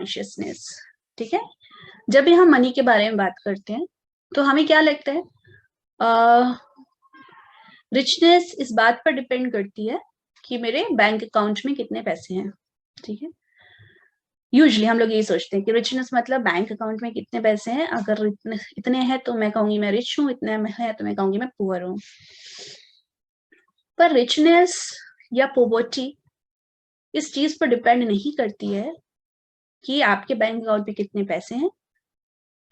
Consciousness. ठीक है, जब भी हम मनी के बारे में बात करते हैं तो हमें क्या लगता है, रिचनेस इस बात पर डिपेंड करती है कि मेरे बैंक अकाउंट में कितने पैसे हैं। ठीक है, यूजली हम लोग यही सोचते हैं कि रिचनेस मतलब बैंक अकाउंट में कितने पैसे हैं, अगर इतने हैं तो मैं कहूंगी मैं रिच हूँ, इतने है तो मैं कहूंगी मैं पुअर हूँ। पर रिचनेस या पॉवर्टी इस चीज पर डिपेंड नहीं करती है कि आपके बैंक अकाउंट में कितने पैसे हैं।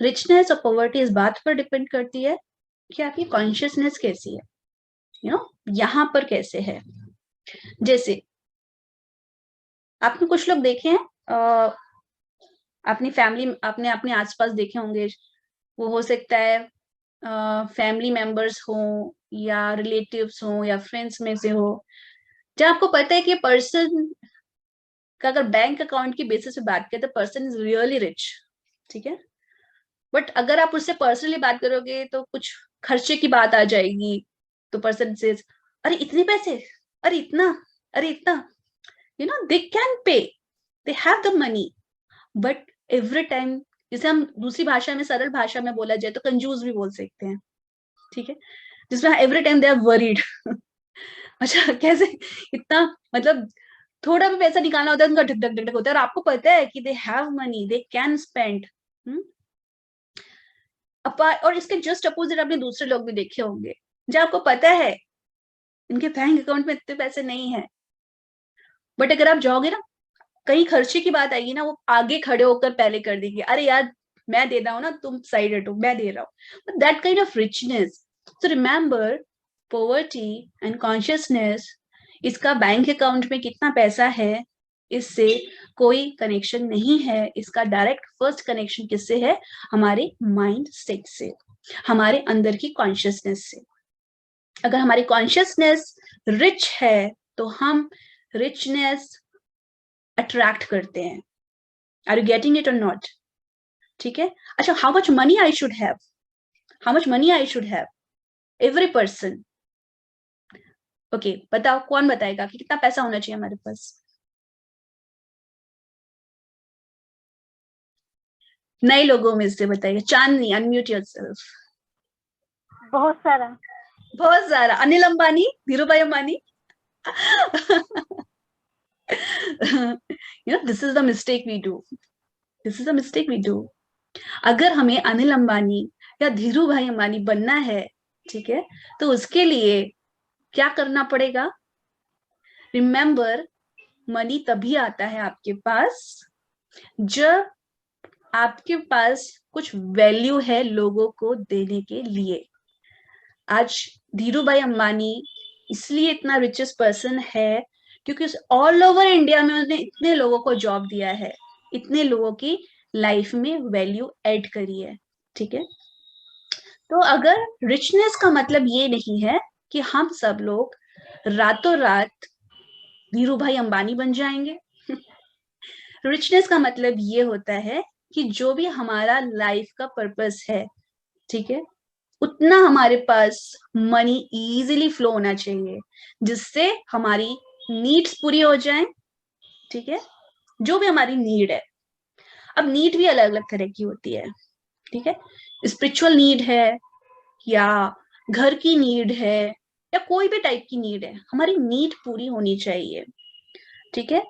रिचनेस और पॉवर्टी इस बात पर डिपेंड करती है कि आपकी कॉन्शियसनेस कैसी है, यहाँ पर कैसे है। जैसे आपने कुछ लोग देखे हैं, अपनी फैमिली, आपने अपने आसपास देखे होंगे, वो हो सकता है फैमिली मेंबर्स हो या रिलेटिव्स हो या फ्रेंड्स में से हो, जब आपको पता है कि पर्सन का अगर बैंक अकाउंट की बेसिस पे बात करें तो पर्सन इज रियली रिच। ठीक है, बट अगर आप उससे पर्सनली बात करोगे तो कुछ खर्चे की बात आ जाएगी, तो पर्सन से अरे इतने पैसे, अरे इतना, अरे इतना, they can pay, they have the money, but every time, जिसे हम दूसरी भाषा में, सरल भाषा में बोला जाए तो कंजूस भी बोल सकते हैं। ठीक है, जिसमें every time they are worried. अच्छा कैसे, इतना मतलब थोड़ा भी पैसा निकालना होता है उनका ढक ढक ढक ढक होता है, और आपको पता है कि they have money, they can spend. और इसके जस्ट अपोजिट आपने दूसरे लोग भी देखे होंगे, जब आपको पता है इनके बैंक अकाउंट में इतने पैसे नहीं है, बट अगर आप जाओगे ना, कहीं खर्चे की बात आएगी ना, वो आगे खड़े होकर पहले कर देंगे, अरे यार मैं दे रहा हूँ ना, तुम साइड हटो, मैं दे रहा हूँ। That kind of richness. So remember, poverty and consciousness, इसका बैंक अकाउंट में कितना पैसा है इससे कोई कनेक्शन नहीं है। इसका डायरेक्ट फर्स्ट कनेक्शन किससे है, हमारे माइंड सेट से, हमारे अंदर की कॉन्शियसनेस से। अगर हमारी कॉन्शियसनेस रिच है तो हम रिचनेस अट्रैक्ट करते हैं। आर यू गेटिंग इट और नॉट? ठीक है, अच्छा, how much money I should have, how much money I should have, every person. Okay, बताओ कौन बताएगा कि कितना पैसा होना चाहिए हमारे पास? नए लोगों में से बताइए। Chandni, unmute yourself. बहुत सारा। बहुत सारा। Anil Ambani, Dhiru Bhai Ambani. This is the mistake we do, this is the mistake we do. अगर हमें अनिल अंबानी या धीरू भाई अंबानी बनना है, ठीक है, तो उसके लिए क्या करना पड़ेगा? रिमेंबर, मनी तभी आता है आपके पास जब आपके पास कुछ वैल्यू है लोगों को देने के लिए। आज धीरू भाई अंबानी इसलिए इतना रिचेस्ट पर्सन है क्योंकि ऑल ओवर इंडिया में उसने इतने लोगों को जॉब दिया है, इतने लोगों की लाइफ में वैल्यू ऐड करी है। ठीक है, तो अगर रिचनेस का मतलब ये नहीं है कि हम सब लोग रातों रात धीरू भाई अंबानी बन जाएंगे। रिचनेस का मतलब ये होता है कि जो भी हमारा लाइफ का पर्पस है, ठीक है, उतना हमारे पास मनी इजीली फ्लो होना चाहिए जिससे हमारी नीड्स पूरी हो जाएं। ठीक है, जो भी हमारी नीड है, अब नीड भी अलग अलग तरह की होती है। ठीक है, स्पिरिचुअल नीड है या घर की नीड है या कोई भी टाइप की नीड है, हमारी नीड पूरी होनी चाहिए। ठीक है,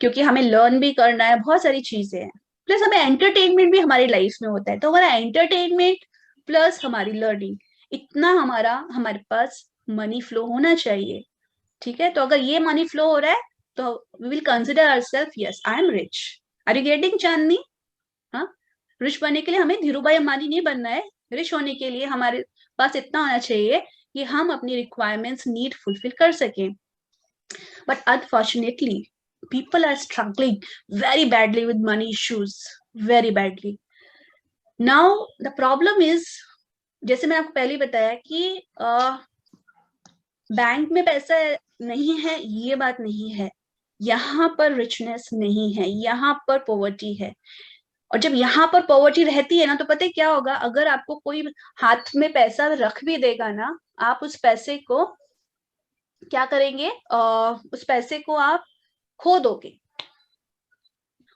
क्योंकि हमें लर्न भी करना है, बहुत सारी चीजें हैं, प्लस हमें एंटरटेनमेंट भी हमारी लाइफ में होता है, तो हमारा एंटरटेनमेंट प्लस हमारी लर्निंग, इतना हमारे पास मनी फ्लो होना चाहिए। ठीक है, तो अगर ये मनी फ्लो हो रहा है तो we will consider ourself, yes I am rich. Are you getting Chandni? हाँ, रिच बनने के लिए हमें धीरू भाई अंबानी नहीं बनना है। रिच होने के लिए हमारे पास इतना होना चाहिए कि हम अपनी रिक्वायरमेंट्स, नीड फुलफिल कर सकें। But unfortunately, people are struggling very badly with money issues, very badly. Now, the problem is, जैसे मैंने आपको पहले बताया कि बैंक में पैसा नहीं है, ये बात नहीं है, यहाँ पर रिचनेस नहीं है, यहाँ पर पॉवर्टी है। और जब यहाँ पर पॉवर्टी रहती है ना, तो पता है क्या होगा, अगर आपको कोई हाथ में पैसा रख भी देगा ना, आप उस पैसे को क्या करेंगे, उस पैसे को आप खो दोगे,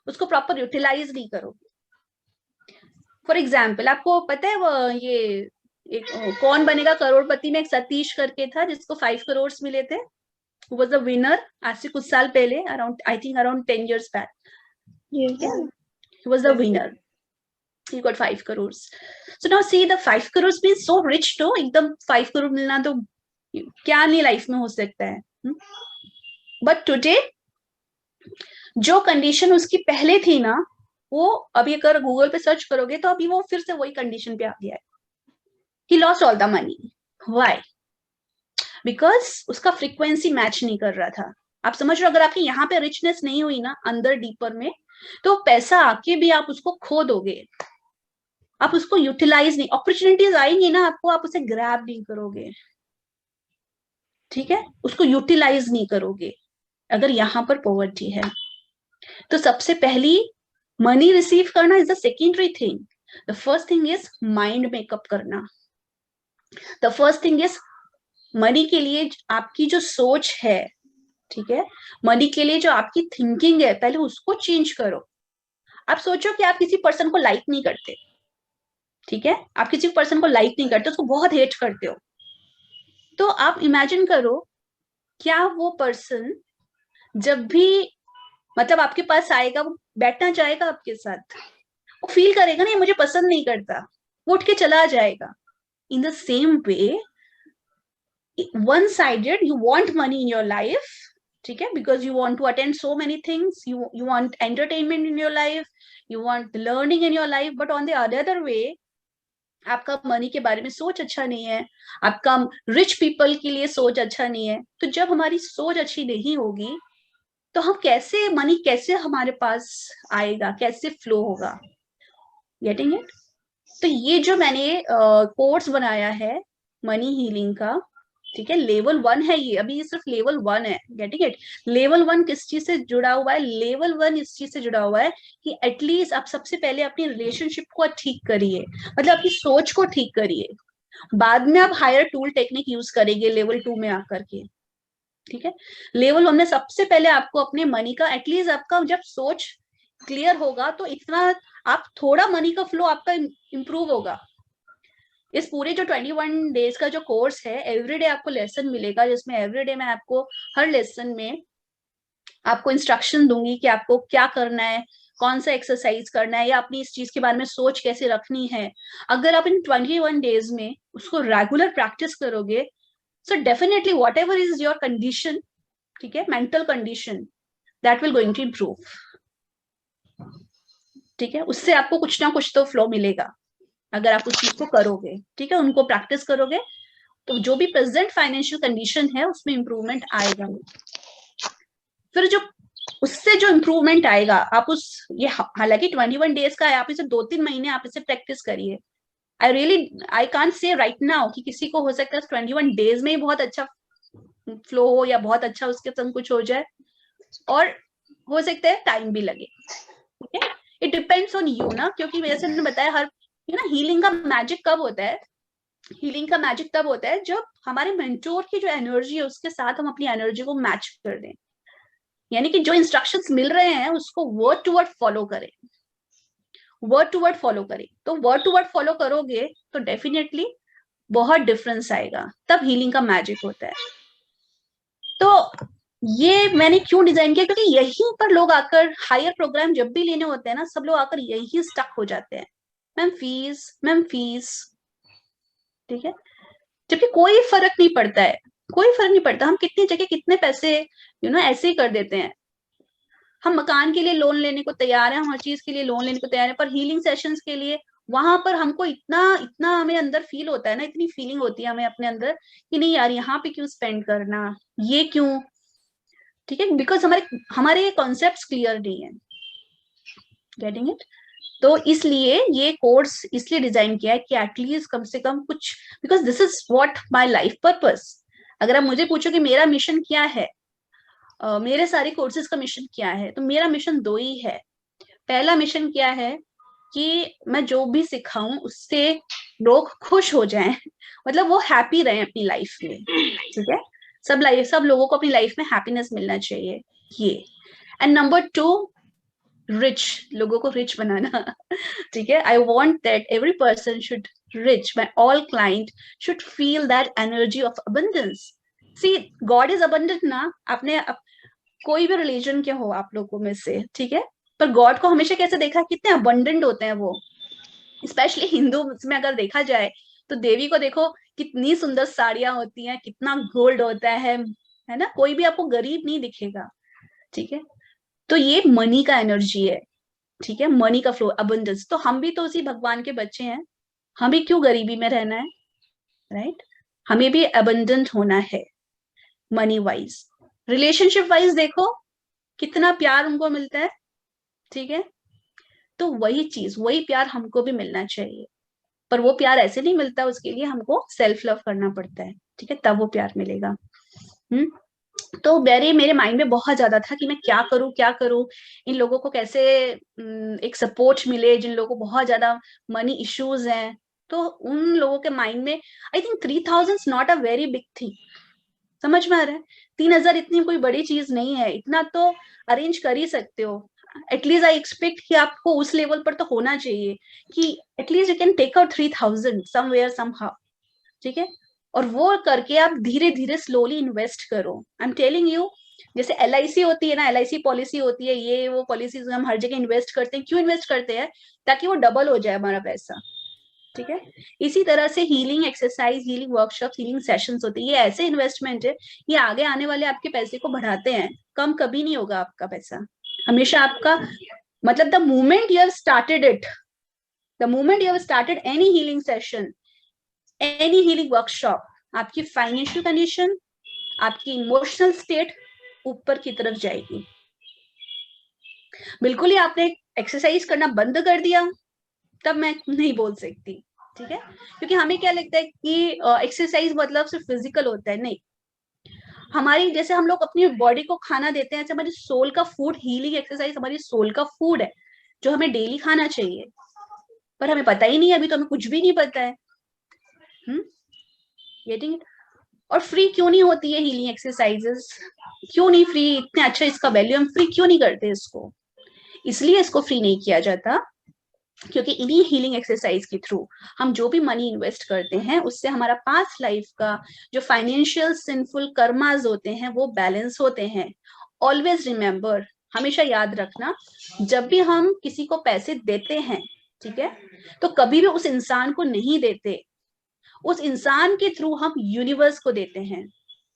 उसको प्रॉपर यूटिलाइज नहीं करोगे। फॉर एग्जाम्पल, आपको पता है वो ये एक कौन बनेगा करोड़पति में एक सतीश करके था जिसको 5 करोड़ मिले थे, who was the winner आज से कुछ साल पहले, around I think around 10 years back. Yes. Yeah, he was the winner. He got 5 crores. So now see, the 5 crores means so rich तो एकदम 5 करोड़ मिलना तो क्या नहीं लाइफ में हो सकता है। बट टुडे जो कंडीशन उसकी पहले थी ना, वो अभी अगर गूगल पे सर्च करोगे तो अभी वो फिर से वही कंडीशन पे आ गया है। He lost all the money. Why? Because उसका फ्रीक्वेंसी मैच नहीं कर रहा था। आप समझ रहे हो, अगर आपकी यहाँ पे रिचनेस नहीं हुई ना अंदर डीपर में, तो पैसा आके भी आप उसको खो दोगे, आप उसको यूटिलाइज नहीं, अपॉर्चुनिटीज आएंगी ना आपको, आप उसे ग्रैब नहीं करोगे, ठीक है, उसको यूटिलाइज नहीं करोगे अगर यहाँ पर पॉवर्टी है। तो सबसे पहली मनी रिसीव करना is the secondary thing. The first thing is mind make up करना। The first thing is money के लिए आपकी जो सोच है, ठीक है, मनी के लिए जो आपकी थिंकिंग है, पहले उसको चेंज करो। आप सोचो कि आप किसी पर्सन को लाइक नहीं करते, ठीक है, आप किसी पर्सन को लाइक नहीं करते, उसको बहुत हेट करते हो, तो आप इमेजिन करो क्या वो पर्सन जब भी मतलब आपके पास आएगा, वो बैठना चाहेगा आपके साथ, वो फील करेगा ना ये मुझे पसंद नहीं करता, वो उठ के चला जाएगा। In the same way, one sided, you want money in your life, ठीक है, because you want to attend so many things, you want entertainment in your life, you want learning in your life, but on the other way आपका money के बारे में सोच अच्छा नहीं है, आपका रिच पीपल के लिए सोच अच्छा नहीं है। तो जब हमारी सोच अच्छी नहीं होगी तो हम कैसे, मनी कैसे हमारे पास आएगा, कैसे फ्लो होगा? Getting it? तो ये जो मैंने कोर्स बनाया है मनी हीलिंग का, ठीक है, लेवल 1 है ये, अभी ये सिर्फ लेवल 1 है। Getting it? लेवल 1 किस चीज से जुड़ा हुआ है? लेवल 1 इस चीज से जुड़ा हुआ है कि एटलीस्ट आप सबसे पहले अपनी रिलेशनशिप को ठीक करिए, मतलब आपकी सोच को ठीक करिए, बाद में आप हायर टूल टेक्निक यूज करेंगे लेवल 2 में आकर के, ठीक है। लेवल 1 में सबसे पहले आपको अपने मनी का, एटलीस्ट आपका जब सोच क्लियर होगा तो इतना आप थोड़ा मनी का फ्लो आपका इंप्रूव होगा। इस पूरे जो 21 डेज का जो कोर्स है, एवरीडे आपको लेसन मिलेगा, जिसमें एवरीडे मैं आपको हर लेसन में आपको इंस्ट्रक्शन दूंगी कि आपको क्या करना है, कौन सा एक्सरसाइज करना है, या अपनी इस चीज के बारे में सोच कैसे रखनी है। अगर आप इन 21 डेज में उसको रेगुलर प्रैक्टिस करोगे, so definitely whatever is your condition, ठीक है, mental condition, that will going to improve, ठीक है। उससे आपको कुछ ना कुछ तो फ्लो मिलेगा अगर आप उस चीज को करोगे, ठीक है, उनको प्रैक्टिस करोगे, तो जो भी प्रेजेंट फाइनेंशियल कंडीशन है उसमें इंप्रूवमेंट आएगा। फिर जो उससे जो इंप्रूवमेंट आएगा, आप उस, ये हालांकि 21 डेज का है, आप इसे 2-3 महीने आप इसे प्रैक्टिस करिए। I can't say right now कि किसी को हो सकता है 21 डेज में ही बहुत अच्छा फ्लो हो या बहुत अच्छा उसके संग कुछ हो जाए, और हो सकता है टाइम भी लगे, ठीक है, इट डिपेंड्स ऑन यू ना, क्योंकि जैसे मैंने बताया, हर हीलिंग का मैजिक कब होता है? हीलिंग का मैजिक तब होता है जब हमारे मेंटोर की जो एनर्जी है उसके साथ हम अपनी एनर्जी को मैच कर दें, यानी कि जो इंस्ट्रक्शंस मिल रहे हैं उसको वर्ड टू वर्ड फॉलो करें, वर्ड टू वर्ड फॉलो करें। तो वर्ड टू वर्ड फॉलो करोगे तो डेफिनेटली बहुत डिफरेंस आएगा, तब हीलिंग का मैजिक होता है। तो ये मैंने क्यों डिजाइन किया, क्योंकि यहीं पर लोग आकर हायर प्रोग्राम जब भी लेने होते हैं ना, सब लोग आकर यही स्टक हो जाते हैं, मैम फीस, ठीक है, जबकि कोई फर्क नहीं पड़ता है, कोई फर्क नहीं पड़ता, हम कितनी जगह कितने पैसे ऐसे ही कर देते हैं। हम मकान के लिए लोन लेने को तैयार है, हम हर चीज के लिए लोन लेने को तैयार है, पर हीलिंग सेशंस के लिए वहां पर हमको इतना इतना हमें अंदर फील होता है ना, इतनी फीलिंग होती है हमें अपने अंदर कि नहीं यार, यहाँ पे क्यों स्पेंड करना, ये क्यों, ठीक है, बिकॉज हमारे कॉन्सेप्ट्स क्लियर नहीं है। Getting it? तो इसलिए ये कोर्स इसलिए डिजाइन किया है कि एटलीस्ट कम से कम कुछ, because this is what my life purpose. अगर आप मुझे पूछो कि मेरा मिशन क्या है, मेरे सारे कोर्सेज का मिशन क्या है, तो मेरा मिशन 2 ही है। पहला मिशन क्या है कि मैं जो भी सिखाऊं उससे लोग खुश हो जाएं, मतलब वो हैप्पी रहें अपनी लाइफ में, ठीक है, सब लोगों को अपनी लाइफ में हैप्पीनेस मिलना चाहिए, ये। एंड नंबर 2, रिच, लोगों को रिच बनाना। ठीक है, I want that every person should rich, my all client should feel that energy of abundance. See, God is abundant ना। आपने कोई भी रिलीजन के हो आप लोगों में से, ठीक है, पर गॉड को हमेशा कैसे देखा, कितने अबंडेंट होते हैं वो। स्पेशली हिंदू में अगर देखा जाए तो देवी को देखो, कितनी सुंदर साड़ियां होती हैं, कितना गोल्ड होता है ना, कोई भी आपको गरीब नहीं दिखेगा। ठीक है, तो ये मनी का एनर्जी है। ठीक है, मनी का फ्लो, अबंडेंस। तो हम भी तो उसी भगवान के बच्चे हैं, हमें क्यों गरीबी में रहना है, राइट? हमें भी अबंडेंट होना है मनी वाइज। रिलेशनशिप वाइज देखो कितना प्यार उनको मिलता है। ठीक है, तो वही चीज, वही प्यार हमको भी मिलना चाहिए, पर वो प्यार ऐसे नहीं मिलता, उसके लिए हमको सेल्फ लव करना पड़ता है। ठीक है, तब वो प्यार मिलेगा। तो मेरे माइंड में बहुत ज्यादा था कि मैं क्या करूं, क्या करूं, इन लोगों को कैसे एक सपोर्ट मिले, जिन लोगों को बहुत ज्यादा मनी इश्यूज हैं। तो उन लोगों के माइंड में I think 3000 not a very big thing. समझ में आ रहा है? 3000 इतनी कोई बड़ी चीज नहीं है, इतना तो अरेंज कर ही सकते हो। एटलीस्ट आई एक्सपेक्ट कि आपको उस लेवल पर तो होना चाहिए कि at least you can take out 3000 somewhere somehow. ठीक है, और वो करके आप धीरे धीरे स्लोली इन्वेस्ट करो। आई एम टेलिंग यू, जैसे LIC होती है ना, LIC पॉलिसी होती है, ये वो पॉलिसीज हम हर जगह इन्वेस्ट करते हैं। क्यों इन्वेस्ट करते हैं? ताकि वो डबल हो जाए हमारा पैसा। ठीक है, इसी तरह से healing exercise, healing workshop, healing sessions होते हैं, ये ऐसे इन्वेस्टमेंट है, ये आगे आने वाले आपके पैसे को बढ़ाते हैं। कम कभी नहीं होगा आपका पैसा, हमेशा आपका, मतलब the moment you have started it, the moment you have started any healing session, any healing workshop, आपकी फाइनेंशियल कंडीशन, आपकी इमोशनल स्टेट ऊपर की तरफ जाएगी। बिल्कुल ही आपने एक्सरसाइज करना बंद कर दिया, तब मैं नहीं बोल सकती। ठीक है, क्योंकि हमें क्या लगता है कि एक्सरसाइज मतलब सिर्फ फिजिकल होता है, नहीं। हमारी, जैसे हम लोग अपनी बॉडी को खाना देते हैं, ऐसे हमारी सोल का फूड, हीलिंग एक्सरसाइज हमारी सोल का फूड है, जो हमें डेली खाना चाहिए, पर हमें पता ही नहीं है, अभी तो हमें कुछ भी नहीं पता है। Getting it? और फ्री क्यों नहीं होती है हीलिंग एक्सरसाइजेस? क्यों नहीं फ्री? इतने अच्छा इसका वैल्यू, हम फ्री क्यों नहीं करते इसको? इसलिए इसको फ्री नहीं किया जाता क्योंकि इन्हीं हीलिंग एक्सरसाइज के थ्रू हम जो भी मनी इन्वेस्ट करते हैं, उससे हमारा पास्ट लाइफ का जो फाइनेंशियल सिंफुल कर्माज होते हैं वो बैलेंस होते हैं। ऑलवेज रिमेम्बर, हमेशा याद रखना, जब भी हम किसी को पैसे देते हैं, ठीक है, तो कभी भी उस इंसान को नहीं देते, उस इंसान के थ्रू हम यूनिवर्स को देते हैं।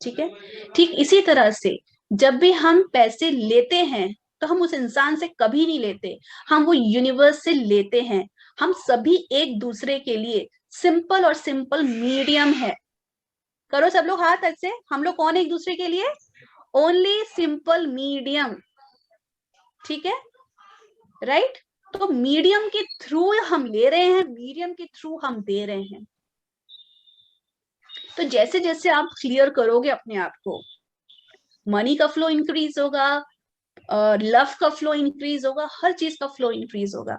ठीक है, ठीक इसी तरह से जब भी हम पैसे लेते हैं तो हम उस इंसान से कभी नहीं लेते, हम वो यूनिवर्स से लेते हैं। हम सभी एक दूसरे के लिए सिंपल और सिंपल मीडियम है। करो सब लोग हाथ ऐसे, हम लोग कौन है एक दूसरे के लिए? Only simple medium. ठीक है, राइट? तो मीडियम के थ्रू हम ले रहे हैं, मीडियम के थ्रू हम दे रहे हैं। तो जैसे जैसे आप क्लियर करोगे अपने आप को, मनी का फ्लो इंक्रीज होगा, लव का फ्लो इंक्रीज होगा, हर चीज का फ्लो इंक्रीज होगा।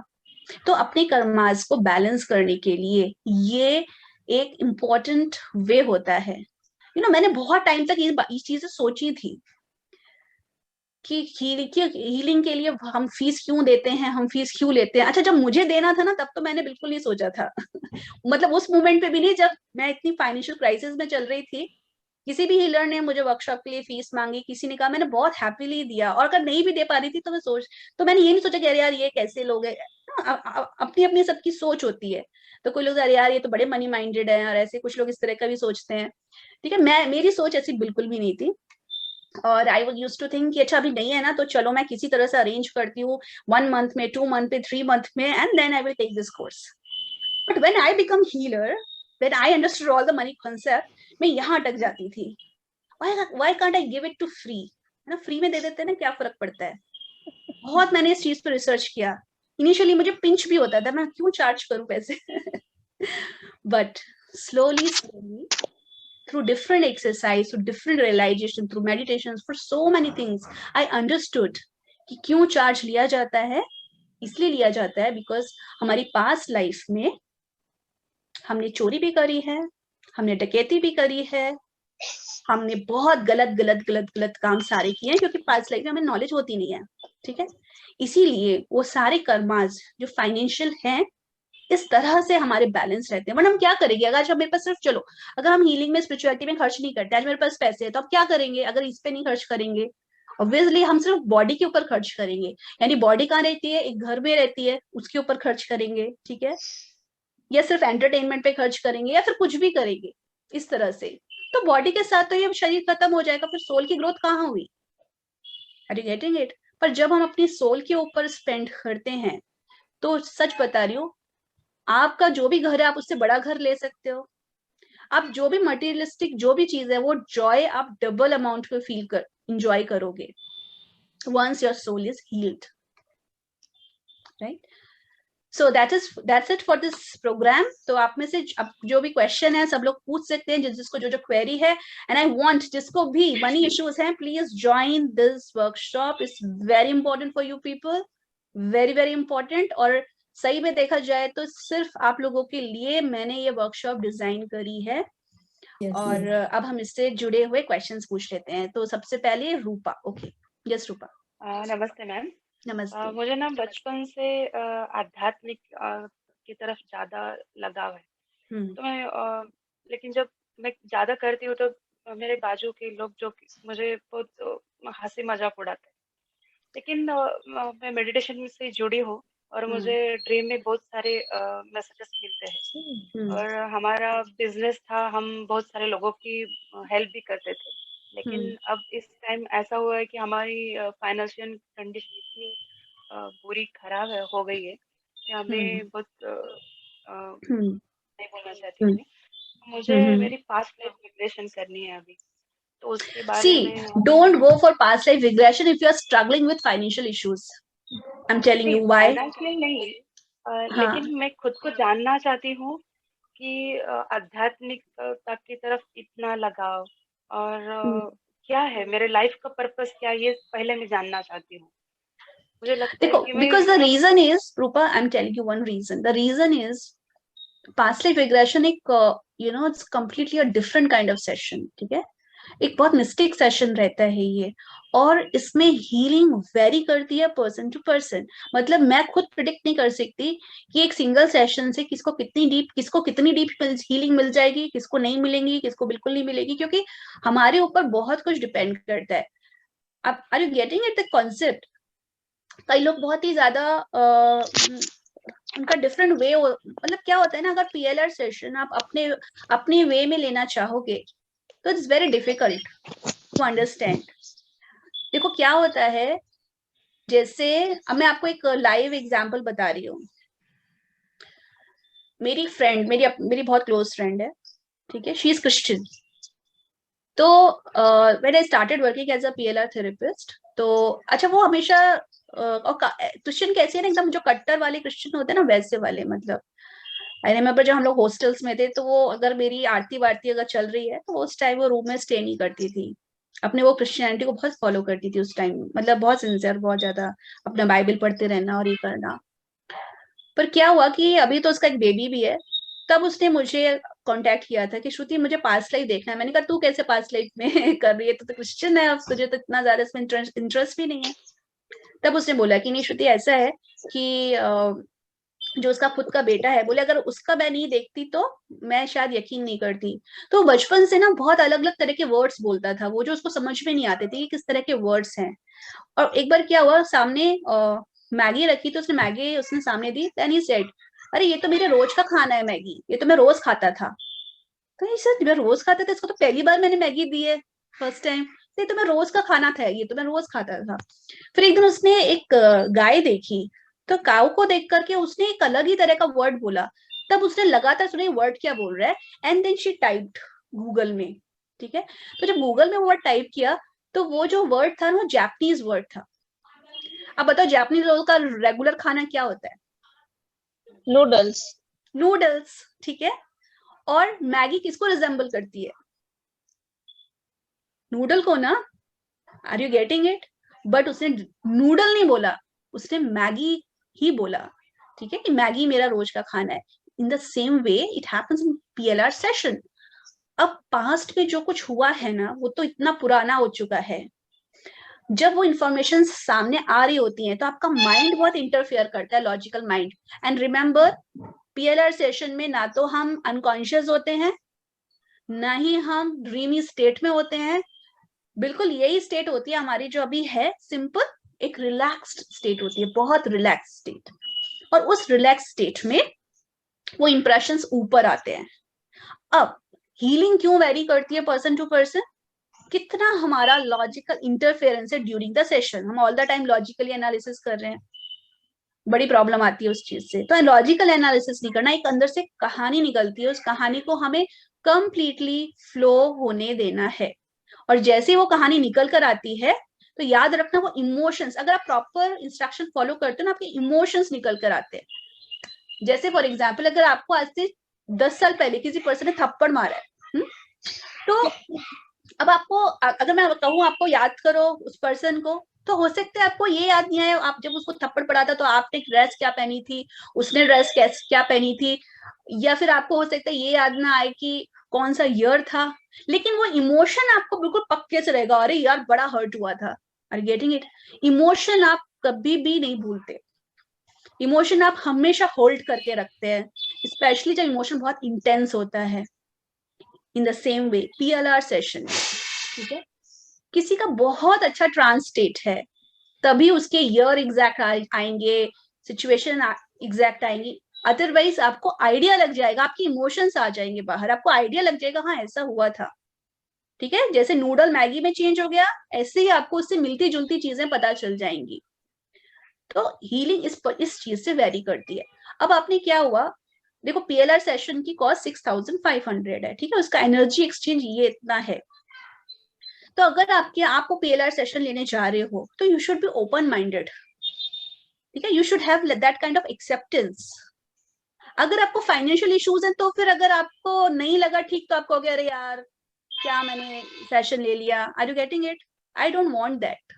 तो अपने कर्मास को बैलेंस करने के लिए ये एक इम्पोर्टेंट वे होता है। मैंने बहुत टाइम तक ये चीजें सोची थी कि हीलिंग के लिए हम फीस क्यों देते हैं, हम फीस क्यों लेते हैं। अच्छा, जब मुझे देना था ना, तब तो मैंने बिल्कुल नहीं सोचा था। मतलब उस मोमेंट पे भी नहीं, जब मैं इतनी फाइनेंशियल क्राइसिस में चल रही थी, किसी भी हीलर ने मुझे वर्कशॉप के लिए फीस मांगी, किसी ने कहा, मैंने बहुत हैप्पीली दिया। और अगर नहीं भी दे पा रही थी तो मैंने ये नहीं सोचा कि अरे यार ये कैसे लोग है। अपनी अपनी सबकी सोच होती है। तो कोई लोग अरे यार ये तो बड़े मनी माइंडेड है, और ऐसे कुछ लोग इस तरह का भी सोचते हैं। ठीक है, मेरी सोच ऐसी बिल्कुल भी नहीं थी। और I would use to think कि अच्छा अभी नहीं है ना, तो चलो मैं किसी तरह से अरेंज करती हूँ, 1 मंथ में, 2 मंथ में, 3 मंथ में, and then I will take this course. But when I become healer, when I understood all the money concept, मैं यहाँ अटक जाती थी। Why can't I give it to free? है ना, फ्री में दे देते हैं ना, क्या फर्क पड़ता है। बहुत मैंने इस चीज पर रिसर्च किया। इनिशियली मुझे पिंच भी होता था, मैं क्यों चार्ज करूं पैसे। But slowly slowly, through different exercise, through different realization, through meditations, for so many things, I understood कि क्यों चार्ज लिया जाता है। इसलिए लिया जाता है बिकॉज हमारी पास्ट लाइफ में हमने चोरी भी करी है, हमने डकैती भी करी है, हमने बहुत गलत गलत गलत गलत काम सारे किए हैं, क्योंकि पास्ट लाइफ में हमें नॉलेज होती नहीं है। ठीक है। इसीलिए वो सारे कर्मास जो फाइनेंशियल हैं इस तरह से हमारे बैलेंस रहते हैं। वरना हम क्या करेंगे अगर आज हमें पास सिर्फ, चलो अगर हम हीलिंग में स्पिरिचुअलिटी में खर्च नहीं करते, आज मेरे पास पैसे है तो अब क्या करेंगे अगर इस पे नहीं खर्च करेंगे? ऑब्वियसली हम सिर्फ बॉडी के ऊपर खर्च करेंगे, यानी बॉडी कहाँ रहती है, एक घर में रहती है, उसके ऊपर खर्च करेंगे, ठीक है, या सिर्फ एंटरटेनमेंट पे खर्च करेंगे या फिर कुछ भी करेंगे इस तरह से। तो बॉडी के साथ तो ये शरीर खत्म हो जाएगा, फिर सोल की ग्रोथ कहाँ हुई? Are you getting it? पर जब हम अपनी सोल के ऊपर स्पेंड करते हैं तो सच बता रही हूँ, आपका जो भी घर है आप उससे बड़ा घर ले सकते हो। आप जो भी मटेरियलिस्टिक जो भी चीज है वो जॉय आप डबल अमाउंट में फील कर इंजॉय करोगे once your soul is healed, right? So that's it for this programme. तो आप में से अब जो भी क्वेश्चन है सब लोग पूछ सकते हैं, जिसको जो जो क्वेरी है। एंड आई वांट जिसको भी मनी इश्यूज हैं please join this workshop, it's very important for you people, very very important. और सही में देखा जाए तो सिर्फ आप लोगों के लिए मैंने ये वर्कशॉप डिजाइन करी है। और अब हम इससे जुड़े हुए क्वेश्चंस पूछ लेते हैं। तो सबसे पहले रूपा। ओके, यस रूपा। नमस्ते मैम। नमस्ते। मुझे ना बचपन से आध्यात्मिक की तरफ ज्यादा लगाव है। तो मैं लेकिन जब मैं ज्यादा करती हूँ तो मेरे बाजू के लोग जो मुझे बहुत हंसी मजाक उड़ाते हैं। लेकिन मैं मेडिटेशन से जुड़ी हूँ और मुझे ड्रीम में बहुत सारे मैसेजेस मिलते हैं। और हमारा बिजनेस था, हम बहुत सारे लोगों की हेल्प भी करते थे। लेकिन अब इस टाइम ऐसा हुआ है कि हमारी फाइनेंशियल कंडीशन इतनी बुरी खराब हो गई है कि हमें बहुत नहीं बोलना चाहती हूँ मैं। मुझे मेरी पास्ट लाइफ रिग्रेशन करनी है अभी, तो उसके बारे See, में don't go for past life regression if you are struggling with financial issues. I'm telling you why. Financial नहीं, लेकिन मैं खुद को जानना चाहती हूँ कि आध्यात्मिकता की तरफ इतना लगाव और क्या है मेरे लाइफ का पर्पस, क्या ये पहले मैं जानना चाहती हूँ। मुझे लगता है कि मैं because the reason is, Rupa, I'm telling you one reason. The reason is past life regression एक it's completely a different kind of session, ठीक है, एक बहुत मिस्टिक सेशन रहता है ये। और इसमें हीलिंग वेरी करती है पर्सन टू पर्सन। मतलब मैं खुद प्रिडिक्ट नहीं कर सकती कि एक सिंगल सेशन से किसको कितनी डीप हीलिंग मिल जाएगी, किसको नहीं मिलेगी, किसको बिल्कुल नहीं मिलेगी, क्योंकि हमारे ऊपर बहुत कुछ डिपेंड करता है। अब are you getting it the concept? कई लोग बहुत ही ज्यादा उनका डिफरेंट वे मतलब क्या होता है ना, अगर पीएलआर सेशन आप अपने वे में लेना चाहोगे तो it's very difficult to understand. देखो क्या होता है, जैसे अब मैं आपको एक लाइव एग्जांपल बता रही हूँ। मेरी फ्रेंड, मेरी बहुत क्लोज फ्रेंड है, ठीक है, शी इज क्रिश्चियन। तो when I started working as a PLR therapist, तो अच्छा वो हमेशा और क्रिश्चियन कैसे है ना, एकदम जो कट्टर वाले क्रिश्चियन होते हैं ना वैसे वाले। मतलब आई रिमेम्बर जब हम लोग हॉस्टल्स में थे तो वो अगर मेरी आरती वारती अगर चल रही है तो उस टाइम वो रूम में स्टे नहीं करती थी, अपने वो क्रिश्चियनिटी को बहुत फॉलो करती थी उस टाइम, मतलब बहुत सिंसियर, बहुत ज्यादा अपना बाइबल पढ़ते रहना और ये करना। पर क्या हुआ कि अभी तो उसका एक बेबी भी है, तब उसने मुझे कांटेक्ट किया था कि श्रुति मुझे पास्ट लाइफ देखना है। मैंने कहा तू कैसे पास्ट लाइफ में कर रही है, तो क्रिश्चियन है, अब तुझे तो इतना ज्यादा इसमें इंटरेस्ट भी नहीं है। तब उसने बोला कि नहीं श्रुति ऐसा है कि जो उसका खुद का बेटा है, बोले अगर उसका मैं नहीं देखती तो मैं शायद यकीन नहीं करती। तो बचपन से ना बहुत अलग अलग तरह के वर्ड्स बोलता था वो, जो उसको समझ में नहीं आते थे कि किस तरह के वर्ड्स हैं। और एक बार क्या हुआ, सामने मैगी रखी तो उसने मैगी उसने सामने दी, देन ही सेड अरे ये तो मेरे रोज का खाना है मैगी, ये तो मैं रोज खाता था। तो ये सर मैं रोज खाता था, इसको तो पहली बार मैंने मैगी दी है, फर्स्ट टाइम। ये तो मैं रोज का खाना था, ये तो मैं रोज खाता था। फिर एक दिन उसने एक गाय देखी, तो काऊ को देख करके उसने एक अलग ही तरह का वर्ड बोला। तब उसने लगातार सुना वर्ड क्या बोल रहा है, and then she typed Google में, ठीक है। तो जब गूगल में वर्ड टाइप किया तो वो जो वर्ड था वो जापानीज वर्ड था। अब बताओ जापानीज लोगों का रेगुलर खाना क्या होता है? नूडल्स। नूडल्स, ठीक है। और मैगी किसको रिजेंबल करती है? नूडल को ना। Are you getting it? But उसने नूडल नहीं बोला, उसने मैगी ही बोला, ठीक है, कि मैगी मेरा रोज का खाना है। इन the same way it happens in PLR session. अब पास्ट में जो कुछ हुआ है ना वो तो इतना पुराना हो चुका है, जब वो इंफॉर्मेशन सामने आ रही होती है तो आपका माइंड बहुत इंटरफेयर करता है, logical mind. And remember, PLR session में ना तो हम अनकॉन्शियस होते हैं, ना ही हम ड्रीमी स्टेट में होते हैं। बिल्कुल यही स्टेट होती है हमारी जो अभी है, सिंपल एक रिलैक्स्ड स्टेट होती है, बहुत रिलैक्स स्टेट। और उस रिलैक्स स्टेट में वो इंप्रेशंस ऊपर आते हैं। अब हीलिंग क्यों वेरी करती है पर्सन टू पर्सन, कितना हमारा लॉजिकल इंटरफेरेंस है ड्यूरिंग द सेशन, हम all the time logically analysis कर रहे हैं, बड़ी प्रॉब्लम आती है उस चीज से। तो लॉजिकल एनालिसिस नहीं करना, एक अंदर से कहानी निकलती है, उस कहानी को हमें कंप्लीटली फ्लो होने देना है। और जैसे ही वो कहानी निकल कर आती है तो याद रखना वो इमोशंस, अगर आप प्रॉपर इंस्ट्रक्शन फॉलो करते हो ना, आपके इमोशंस निकल कर आते हैं। जैसे फॉर एग्जाम्पल, अगर आपको आज से 10 साल पहले किसी पर्सन ने थप्पड़ मारा है, तो अब आपको, अगर मैं कहूँ आपको याद करो उस पर्सन को, तो हो सकता है आपको ये याद नहीं आए आप जब उसको थप्पड़ पड़ा था तो आपने ड्रेस क्या पहनी थी, उसने ड्रेस क्या पहनी थी, या फिर आपको हो सकता है ये याद ना आए कि कौन सा ईयर था, लेकिन वो इमोशन आपको बिल्कुल पक्के से रहेगा, अरे यार बड़ा हर्ट हुआ था। Are getting it? इमोशन आप कभी भी नहीं भूलते, इमोशन आप हमेशा होल्ड करके रखते हैं, स्पेशली जब इमोशन बहुत इंटेंस होता है। इन the same way PLR session, ठीक है, किसी का बहुत अच्छा ट्रांस स्टेट है तभी उसके ईयर एग्जैक्ट आएंगे, सिचुएशन एग्जैक्ट आएंगी, अदरवाइज आपको आइडिया लग जाएगा, आपके इमोशंस आ जाएंगे बाहर, आपको आइडिया लग जाएगा हाँ ऐसा हुआ था। ठीक है, जैसे नूडल मैगी में चेंज हो गया, ऐसे ही आपको उससे मिलती जुलती चीजें पता चल जाएंगी। तो हीलिंग इस चीज से वेरी करती है। अब आपने क्या हुआ, देखो पीएलआर सेशन की कॉस्ट 6500 है, ठीक है, उसका एनर्जी एक्सचेंज ये इतना है। तो अगर आपको पीएलआर सेशन लेने जा रहे हो तो you should be open minded, ठीक है, you should have that kind of acceptance. अगर आपको फाइनेंशियल इश्यूज हैं तो फिर अगर आपको नहीं लगा ठीक तो आप कहोगे अरे यार क्या मैंने सेशन ले लिया। Are you getting it? I don't want that.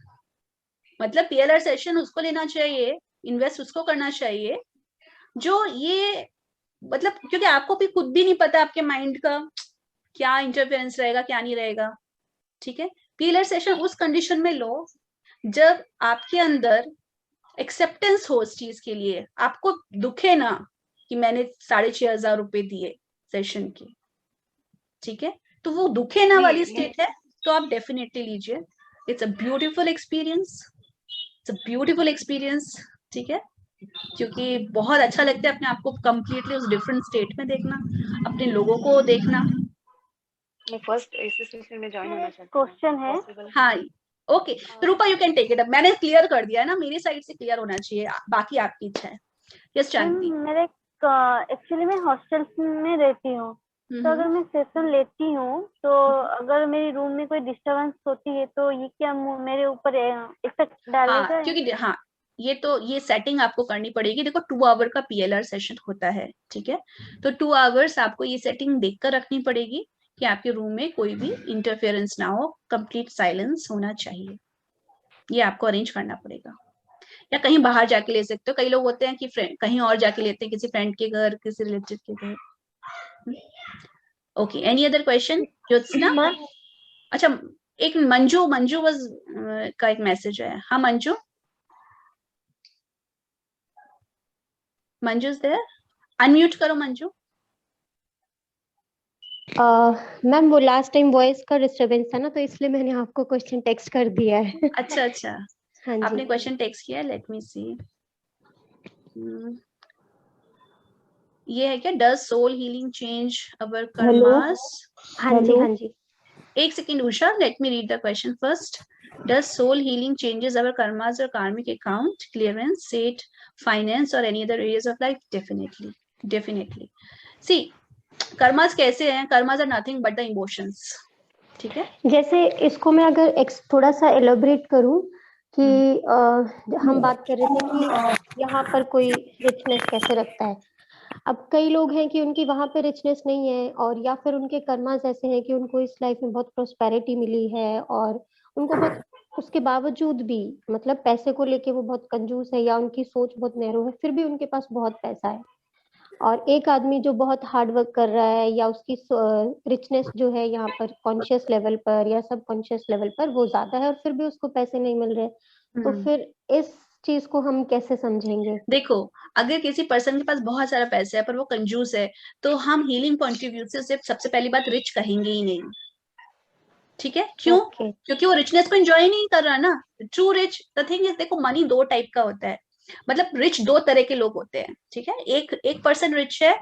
मतलब पीएलआर सेशन उसको लेना चाहिए, इन्वेस्ट उसको करना चाहिए जो ये, मतलब क्योंकि आपको भी खुद भी नहीं पता आपके माइंड का क्या इंटरफेरेंस रहेगा क्या नहीं रहेगा। ठीक है, पीएलआर सेशन उस कंडीशन में लो जब आपके अंदर एक्सेप्टेंस हो उस चीज के लिए, आपको दुखे ना कि मैंने 6500 रुपए दिए सेशन के, ठीक है, तो वो दुखे ना वाली स्टेट है, तो आप डेफिनेटली लीजिए। It's a beautiful experience, it's a beautiful experience, ठीक है, क्योंकि बहुत अच्छा लगता है अपने आप को कंप्लीटली उस डिफरेंट स्टेट में देखना, अपने लोगों को देखना। मैं फर्स्ट इसी सिलसिले में ज्वाइन होना चाहती हूँ। क्वेश्चन है, हाँ ओके, तो Rupa you can take it up, मैंने क्लियर कर दिया है ना, मेरी साइड से क्लियर होना चाहिए, बाकी आपकी इच्छा है। यस शांति। मेरे एक्चुअली मैं हॉस्टल में रहती हूँ, तो अगर मैं सेशन लेती हूँ तो अगर मेरी रूम में कोई डिस्टरबेंस होती है तो ये क्या मेरे ऊपर इफेक्ट डालेगा? क्योंकि हाँ ये सेटिंग आपको करनी पड़ेगी। देखो 2 आवर का पीएलआर सेशन होता है, ठीक है, तो 2 आवर्स आपको ये सेटिंग देखकर रखनी पड़ेगी कि आपके रूम में कोई भी इंटरफेरेंस ना हो, कंप्लीट साइलेंस होना चाहिए, ये आपको अरेंज करना पड़ेगा। या कहीं बाहर जाके ले सकते हो, कई लोग होते हैं कि कहीं और जाके लेते हैं, किसी फ्रेंड के घर, किसी रिलेटिव के घर। Okay, any other question Jyotsna? अच्छा, एक मंजू वाज का एक मैसेज है। हाँ Manju, Manju is there? Unmute करो मंजू। मैम वो लास्ट टाइम वॉइस का डिस्टरबेंस था ना, तो इसलिए मैंने आपको क्वेश्चन टेक्स्ट कर दिया है। अच्छा अच्छा, हाँ जी, आपने क्वेश्चन टेक्स्ट किया, लेट मी सी। ये है क्या, does soul healing change our karmas? हाँ जी, हाँ जी। एक second Usha, let me read the question first. Does soul healing changes our karmas or karmic account, clearance, state, finance or any other areas of life? Definitely, definitely. See, karmas कैसे हैं? Karmas are nothing but the emotions. ठीक है, जैसे इसको मैं अगर थोड़ा सा एलोबरेट करूं कि हम बात कर रहे थे कि यहाँ पर कोई रिचनेस कैसे रखता है। अब कई लोग हैं कि उनकी वहां पे रिचनेस नहीं है, और या फिर उनके कर्मास ऐसे हैं कि उनको इस लाइफ में बहुत प्रोस्पेरिटी मिली है और उनको बहुत, उसके बावजूद भी मतलब पैसे को लेके वो बहुत कंजूस है या उनकी सोच बहुत नैरो है, फिर भी उनके पास बहुत पैसा है। और एक आदमी जो बहुत हार्ड वर्क कर रहा है या उसकी रिचनेस जो है यहाँ पर कॉन्शियस लेवल पर या सब कॉन्शियस लेवल पर वो ज्यादा है और फिर भी उसको पैसे नहीं मिल रहे, तो फिर इस चीज को हम कैसे समझेंगे? देखो, अगर किसी पर्सन के पास बहुत सारा पैसा है पर वो कंजूस है, तो हम हीलिंग पॉइंट ऑफ व्यू से उसे सबसे पहली बात रिच कहेंगे ही नहीं। ठीक है, क्यों? क्योंकि वो रिचनेस को एंजॉय नहीं कर रहा ना। True rich, the thing is, देखो मनी दो टाइप का होता है, मतलब रिच दो तरह के लोग होते हैं। ठीक है, एक पर्सन रिच है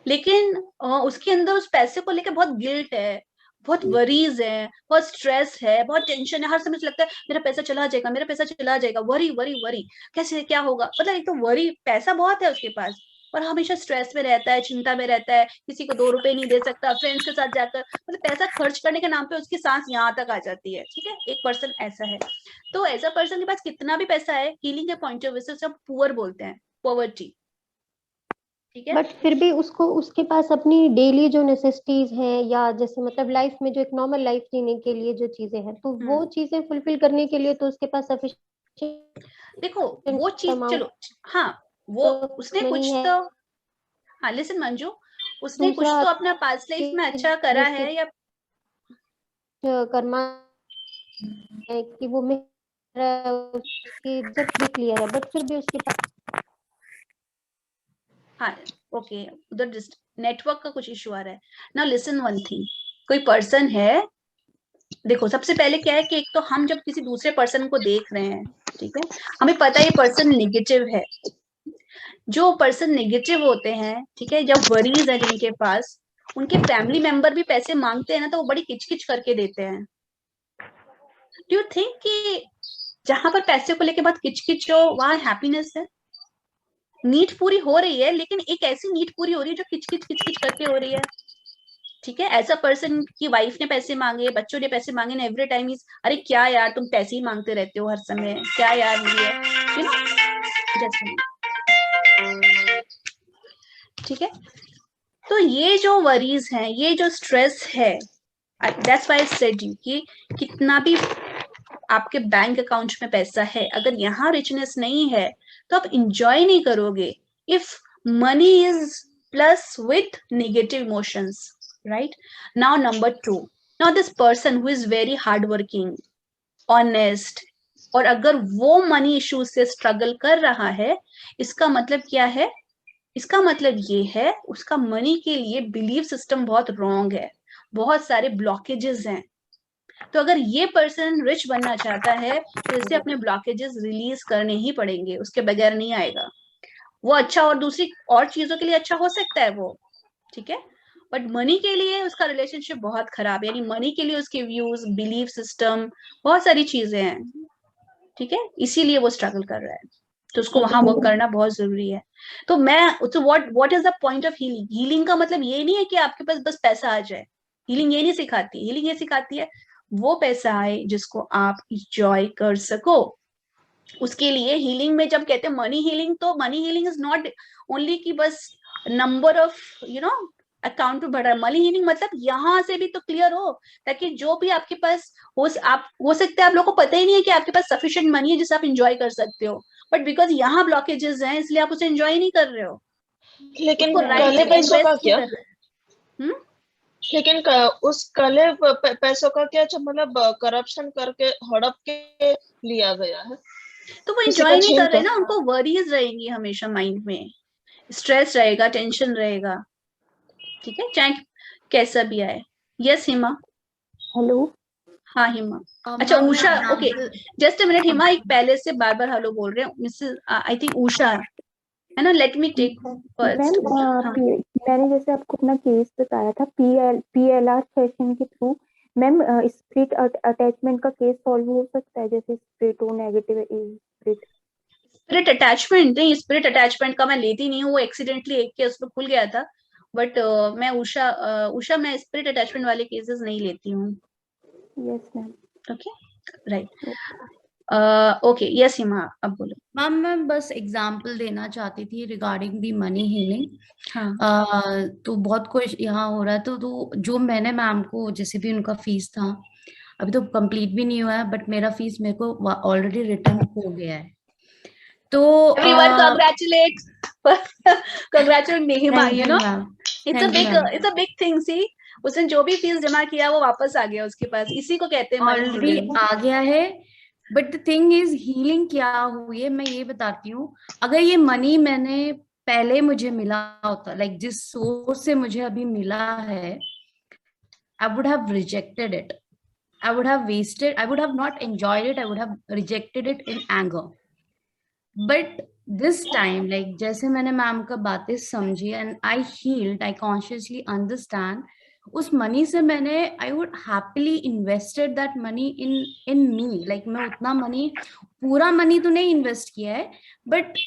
लेकिन उसके अंदर उस पैसे को लेकर बहुत गिल्ट है, बहुत वरीज है, बहुत स्ट्रेस है, बहुत टेंशन है, हर समय लगता है मेरा पैसा चला जाएगा, मेरा पैसा चला जाएगा, वरी वरी वरी, कैसे क्या होगा। मतलब एक तो वरी, पैसा बहुत है उसके पास और हमेशा स्ट्रेस में रहता है, चिंता में रहता है, किसी को 2 रुपए नहीं दे सकता, फ्रेंड्स के साथ जाकर, मतलब पैसा खर्च करने के नाम पे उसकी सांस यहाँ तक आ जाती है। ठीक है, एक पर्सन ऐसा है। तो ऐसा पर्सन के पास कितना भी पैसा है, हीलिंग के पॉइंट ऑफ व्यू से सब पुअर बोलते हैं, पॉवर्टी। ठीक है, बट फिर भी उसको उसके पास अपनी डेली जो नेसेसिटीज हैं या जैसे मतलब लाइफ में जो एक नॉर्मल लाइफ जीने के लिए जो चीजें हैं, तो वो चीजें फुलफिल करने के लिए तो उसके पास सफिशिएंट, देखो वो चीज, चलो हाँ, वो उसने कुछ तो, हाँ लिसन मंजू, उसने कुछ तो अपना पास्ट लाइफ में अच्छा करा है या कर्मा है कि वो उसकी इज्जत भी क्लियर है, बट फिर भी उसके पास, हाँ ओके, उधर नेटवर्क का कुछ इशू आ रहा है। नाउ लिसन वन थिंग, कोई पर्सन है, देखो सबसे पहले क्या है कि एक तो हम जब किसी दूसरे पर्सन को देख रहे हैं, ठीक है, हमें पता है ये पर्सन नेगेटिव है। जो पर्सन नेगेटिव होते हैं, ठीक है, जब वरीज है जिनके पास, उनके फैमिली मेंबर भी पैसे मांगते हैं ना, तो वो बड़ी किचकिच करके देते हैं। डू यू थिंक कि जहां पर पैसे को लेके बहुत किचकिच हो वहां हैप्पीनेस है? नीड पूरी हो रही है, लेकिन एक ऐसी नीड पूरी हो रही है जो किचकिच किचकिच करके हो रही है। ठीक है, ऐसा पर्सन की वाइफ ने पैसे मांगे, बच्चों ने पैसे मांगे ना, एवरी टाइम इज अरे क्या यार तुम पैसे ही मांगते रहते हो हर समय, क्या यार ये, यू नो, जैसे। ठीक है, तो ये जो वरीज हैं, ये जो स्ट्रेस है, that's why I said you कि कितना भी आपके बैंक अकाउंट में पैसा है, अगर यहाँ रिचनेस नहीं है तो आप इंजॉय नहीं करोगे। If money is plus with negative emotions, right? Now number 2, now this person who is very hardworking, honest, और अगर वो मनी इश्यूज से स्ट्रगल कर रहा है, इसका मतलब क्या है? इसका मतलब ये है उसका मनी के लिए बिलीव सिस्टम बहुत रॉन्ग है, बहुत सारे ब्लॉकेजेस हैं। तो अगर ये पर्सन रिच बनना चाहता है तो इसे अपने ब्लॉकेजेस रिलीज करने ही पड़ेंगे, उसके बगैर नहीं आएगा। वो अच्छा और दूसरी और चीजों के लिए अच्छा हो सकता है वो, ठीक है, बट मनी के लिए उसका रिलेशनशिप बहुत खराब है, यानी मनी के लिए उसके व्यूज, बिलीफ सिस्टम, बहुत सारी चीजें हैं। ठीक है, इसीलिए वो स्ट्रगल कर रहा है, तो उसको वहां वर्क करना बहुत जरूरी है। तो what is the point of healing? Healing का मतलब ये नहीं है कि आपके पास बस पैसा आ जाए, हीलिंग ये नहीं सिखाती। हीलिंग ये सिखाती है वो पैसा आए जिसको आप इंजॉय कर सको। उसके लिए हीलिंग में जब कहते हैं मनी हीलिंग, तो money healing is not only कि बस नंबर ऑफ अकाउंट में बढ़ रहा है। मनी हीलिंग मतलब यहाँ से भी तो क्लियर हो, ताकि जो भी आपके पास हो सकता है आप लोग को पता ही नहीं है कि आपके पास सफिशिएंट मनी है जिसे आप इंजॉय कर सकते हो, बट बिकॉज यहाँ ब्लॉकेजेस हैं इसलिए आप उसे एंजॉय नहीं कर रहे हो। लेकिन काले पैसों का क्या? लेकिन उस काले पैसों का क्या, मतलब करप्शन करके हड़प के लिया गया है, तो वो एंजॉय नहीं कर रहे ना, उनको वरीज रहेंगी हमेशा, माइंड में स्ट्रेस रहेगा, टेंशन रहेगा। ठीक है, चाहे कैसा भी आए। यस हिमा। हेलो। हाँ हिमा। अच्छा Usha, okay just a minute हिमा, एक पहले से बार बार हेलो बोल रहे हैं, मिसेस आई थिंक उषा है ना, लेट मी टेक फर्स्ट। मैंने जैसे आपको अपना केस बताया था PLR सेशन के थ्रू, मैम स्पिरिट अटैचमेंट का केस सॉल्व हो सकता है? जैसे स्पिरिट हो, नेगेटिव स्पिरिट अटैचमेंट नहीं, स्पिरिट अटैचमेंट का मैं लेती नहीं हूँ, वो एक्सीडेंटली एक केस में खुल गया था, बट मैं उषा मैं स्पिरिट अटैचमेंट वाले केसेस नहीं लेती हूँ। Yes ma'am. Okay right, okay yes Hima अब बोलो। मैम मैं बस एग्जांपल देना चाहती थी रिगार्डिंग दी मनी हीलिंग। हाँ। तो बहुत कुछ यहाँ हो रहा है, तो जो मैंने मैम को, जैसे भी उनका फीस था, अभी तो कंप्लीट भी नहीं हुआ है, बट मेरा फीस मेरे को ऑलरेडी रिटर्न हो गया है। तो everyone congratulate Congratulate Nehima, Thank you you, know, ma'am. it's a Thank you, big ma'am. it's a big thing. See, उसने जो भी फीस जमा किया वो वापस आ गया उसके पास, इसी को कहते हैं मनी ऑलरेडी हीलिंग। आ गया है। But the thing is healing क्या हुई है मैं ये बताती हूँ। अगर ये मनी मैंने पहले मुझे मिला होता, लाइक जिस सोर्स से मुझे अभी मिला है, I would have rejected it. I would have wasted, I would have not enjoyed it, I would have rejected it in anger. But this time, like जैसे मैंने मैम का बातें समझी and I healed, I consciously understand, उस money से मैंने I would happily invested that money in me. Like मैं उतना मनी, पूरा मनी तो नहीं इन्वेस्ट किया है, but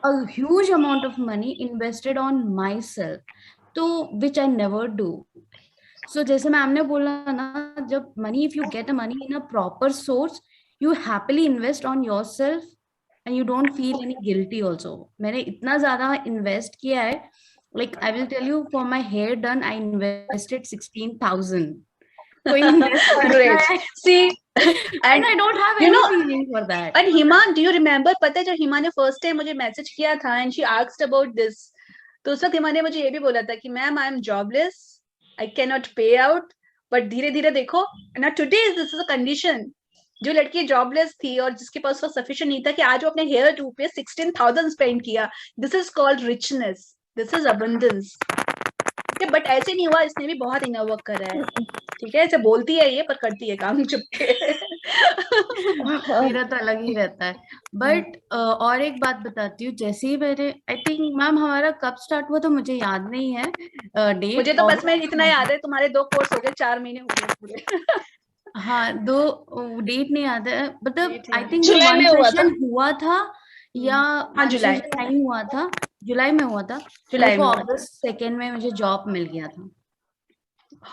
a huge amount of money invested on myself, तो which I never do. So जैसे मैम ने बोला ना, जब money, if you get a money in a proper source, you happily invest on yourself and you don't feel any guilty also. मैंने इतना ज्यादा invest किया है, like I will tell you, for my hair done I invested 16,000। कोई invest करता है, See, and I don't have you any know, feeling for that. and Hima, do you remember, पता है जब हिमा ने फर्स्ट टाइम मुझे मैसेज किया था and she asked about this, तो उस वक्त हिमा ने मुझे ये भी बोला था कि ma'am I am jobless, I can not पे आउट, बट धीरे धीरे देखो ना, today this is a condition. जो लड़की जॉबलेस थी और जिसके पास वो सफिशिएंट नहीं था कि आज वो अपने हेयर ट्यूब पे 16,000 स्पेंड किया, this is called richness, this is abundance. But ऐसे नहीं हुआ, इसने भी बहुत इनर वर्क करा है, ठीक है, ऐसे बोलती है ये पर करती है काम चुपके। मेरा तो अलग ही रहता है। बट और एक बात बताती हूँ, जैसे ही मैंने, आई थिंक मैम हमारा कब स्टार्ट हुआ तो मुझे याद नहीं है डेट। मुझे तो बस मैं इतना याद है, तुम्हारे 2 कोर्स हो गए, 4 महीने हो गए पूरे। हाँ, 2 डेट नहीं याद है, मतलब आई थिंक जुलाई में हुआ था, हुआ था या हाँ, जुलाई नहीं हुआ था, जुलाई में हुआ था। जुलाई में हुआ था। अगस्त 2 में मुझे जॉब मिल गया था,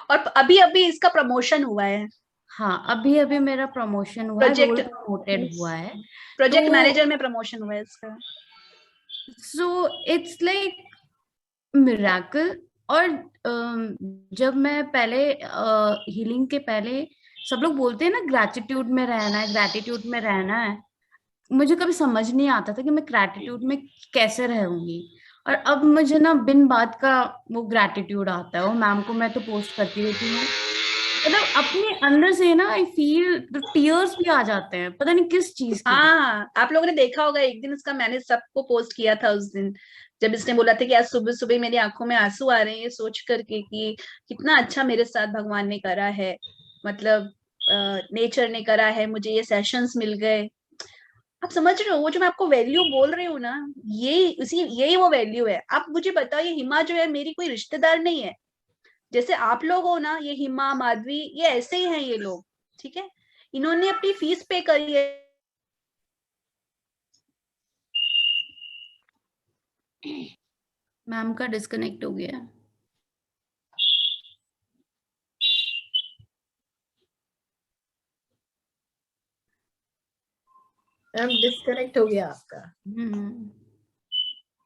और अभी अभी इसका प्रमोशन हुआ है। हाँ अभी अभी मेरा प्रमोशन हुआ है, रोल प्रमोटेड हुआ है, प्रोजेक्ट मैनेजर में प्रमोशन हुआ है इसका। So it's like miracle. और जब मैं पहले हीलिंग के पहले, सब लोग बोलते हैं ना ग्रैटिट्यूड में रहना है, ग्रैटिट्यूड में रहना है, मुझे कभी समझ नहीं आता था कि मैं ग्रैटिट्यूड में कैसे रहूंगी। और अब मुझे ना बिन बात का वो ग्रैटिट्यूड आता है, वो मैम को मैं तो पोस्ट करती रहती हूँ, मतलब अपने अंदर से ना आई फील टीयर्स भी आ जाते हैं, पता नहीं किस चीज के। हाँ, आप लोगों ने देखा होगा, एक दिन इसका मैंने सबको पोस्ट किया था उस दिन, जब इसने बोला था कि आज सुबह सुबह मेरी आंखों में आंसू आ रहे हैं, ये सोच करके कि कितना अच्छा मेरे साथ भगवान ने करा है, मतलब नेचर ने करा है, मुझे ये सेशंस मिल गए। आप समझ रहे हो, वो जो मैं आपको वैल्यू बोल रही हूँ ना, यही वो वैल्यू है। आप मुझे बताओ, ये हिमा जो है मेरी कोई रिश्तेदार नहीं है, जैसे आप लोग हो ना, ये हिमा, माधवी, ये ऐसे ही हैं ये लोग, ठीक है, इन्होंने अपनी फीस पे करी है। मैम का डिस्कनेक्ट हो गया। मैम डिस्कनेक्ट हो गया आपका।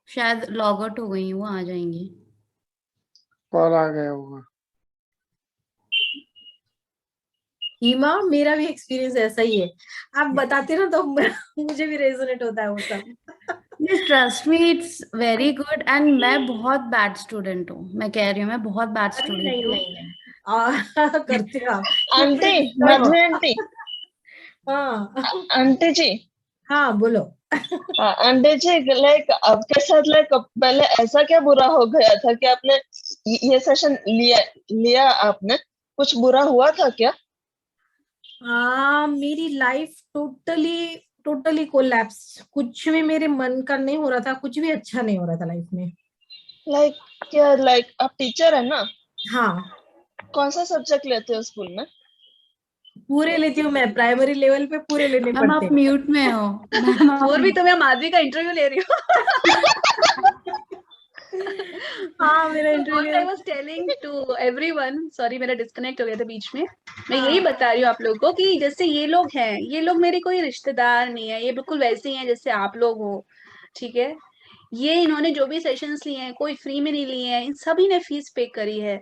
शायद लॉग आउट हो गई, वो आ जाएंगी। कॉल आ गया होगा। हिमा, मेरा भी एक्सपीरियंस ऐसा ही है, आप बताते ना तो मुझे भी रेजोनेट होता है वो सब। Trust me, it's very good. And मैं बहुत बैड स्टूडेंट हूँ, मैं कह रही हूँ मैं बहुत बैड स्टूडेंट हूँ। नहीं करते आप आंटी, मधु आंटी। हाँ आंटी जी, हाँ बोलो। आंटी जी, लाइक आपके साथ लाइक पहले ऐसा क्या बुरा हो गया था कि आपने ये सेशन लिया आपने, कुछ बुरा हुआ था क्या? मेरी लाइफ टोटली कोलैप्स, कुछ भी मेरे मन का नहीं हो रहा था, कुछ भी अच्छा नहीं हो रहा था लाइफ में। लाइक क्या, लाइक आप टीचर है ना? हाँ। कौन सा सब्जेक्ट लेते हो स्कूल में? पूरे लेती हूँ मैं, प्राइमरी लेवल पे पूरे लेने पड़ते हैं। आप म्यूट में हो। और भी तुम्हें माधवी का इंटरव्यू ले रही हो। हाँ, मेरा interview. I was telling to everyone, sorry मेरा डिस्कनेक्ट हो गया था बीच में। मैं यही बता रही हूँ आप लोगों को कि जैसे ये लोग हैं, ये लोग मेरे कोई रिश्तेदार नहीं है, ये बिल्कुल वैसे ही हैं जैसे आप लोग हो, ठीक है। ये इन्होंने जो भी सेशंस लिए हैं, कोई फ्री में नहीं लिए हैं, इन सभी ने फीस पे करी है।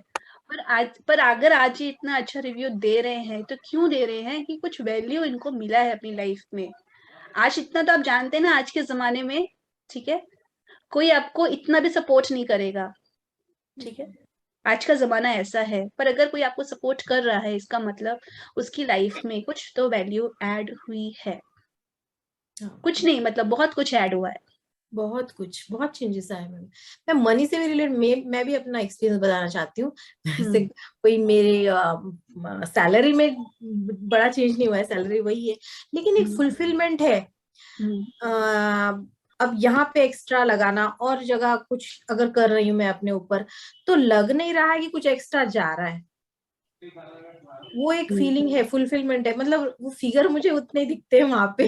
पर अगर आज ये इतना अच्छा रिव्यू दे रहे हैं तो क्यों दे रहे हैं कि कुछ वैल्यू इनको मिला है अपनी लाइफ में। आज इतना तो आप जानते हैं ना, आज के जमाने में, ठीक है, कोई आपको इतना भी सपोर्ट नहीं करेगा, ठीक है। आज का जमाना ऐसा है, पर अगर कोई आपको सपोर्ट कर रहा है, इसका मतलब उसकी लाइफ में कुछ तो वैल्यू ऐड हुई है। कुछ नहीं, मतलब बहुत कुछ ऐड हुआ है, बहुत कुछ, बहुत चेंजेस आए मैम। मैं मनी से भी रिलेटेड मैं भी अपना एक्सपीरियंस बताना चाहती हूँ। वैसे कोई मेरे सैलरी में बड़ा चेंज नहीं हुआ है, सैलरी वही है, लेकिन एक फुलफिलमेंट है। अब यहाँ पे एक्स्ट्रा लगाना और जगह कुछ अगर कर रही हूँ मैं अपने ऊपर, तो लग नहीं रहा है कि कुछ एक्स्ट्रा जा रहा है। वो एक फीलिंग है, फुलफिलमेंट है। मतलब वो फिगर मुझे उतने ही दिखते हैं वहां पे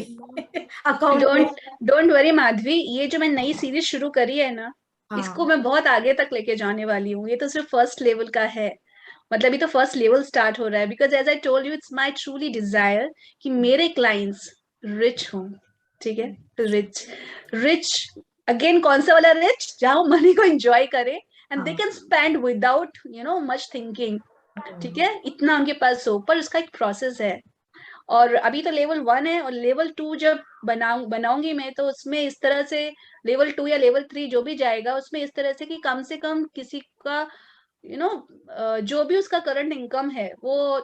अकाउंट। डोंट वरी माधवी, ये जो मैं नई सीरीज शुरू करी है ना, इसको मैं बहुत आगे तक लेके जाने वाली हूँ। ये तो सिर्फ फर्स्ट लेवल का है, मतलब ये तो फर्स्ट लेवल स्टार्ट हो रहा है। Because as I told you, it's my truly desire कि मेरे क्लाइंट्स रिच हों, ठीक है। रिच अगेन, कौन सा वाला रिच, जहाँ मनी को एंजॉय करे and they can spend without much thinking, ठीक है। इतना उनके पास हो, पर उसका एक प्रोसेस है। और अभी तो लेवल 1 है, और लेवल 2 जब बनाऊंगी मैं, तो उसमें इस तरह से लेवल 2 या लेवल 3 जो भी जाएगा, उसमें इस तरह से कि कम से कम किसी का जो भी उसका करंट इनकम है वो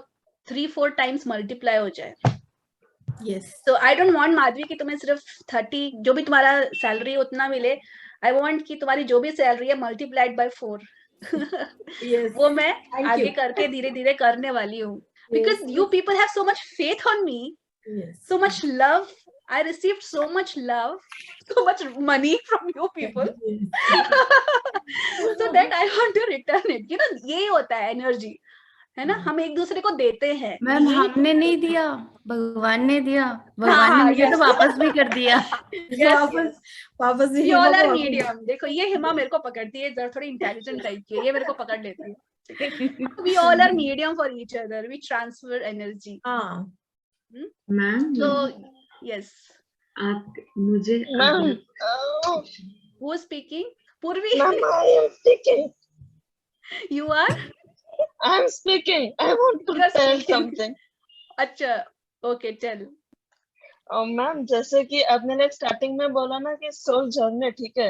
3-4 टाइम्स मल्टीप्लाई हो जाए। तो आई डोंट वांट माधवी कि तुम्हें सिर्फ 30 जो भी तुम्हारा सैलरी उतना मिले। आई वांट कि तुम्हारी जो भी सैलरी है मल्टीप्लाइड बाय 4। वो मैं आगे करके धीरे धीरे करने वाली हूँ। Because you people have so much faith on me, so much love. I received so much love, so much money from you people. So that I want to return it. यही होता है एनर्जी, है ना। हम एक दूसरे को देते हैं। मैम हमने नहीं दिया, भगवान ने दिया। भगवान ने मुझे तो वापस भी कर दिया। वापस भी। You all are medium. देखो ये हिमा मेरे को पकड़ती है, जरा थोड़ी इंटेलिजेंट टाइप की है, ये मेरे को पकड़ लेती है। We all are medium for each other. We transfer energy. Ma'am So yes. आप मुझे Who is speaking? Purvi. Ma'am, I am speaking. You are? I am speaking. I want to tell something. अच्छा, okay, tell. Ma'am जैसे कि आपने like starting में बोला ना कि सोल जर्नी, ठीक है,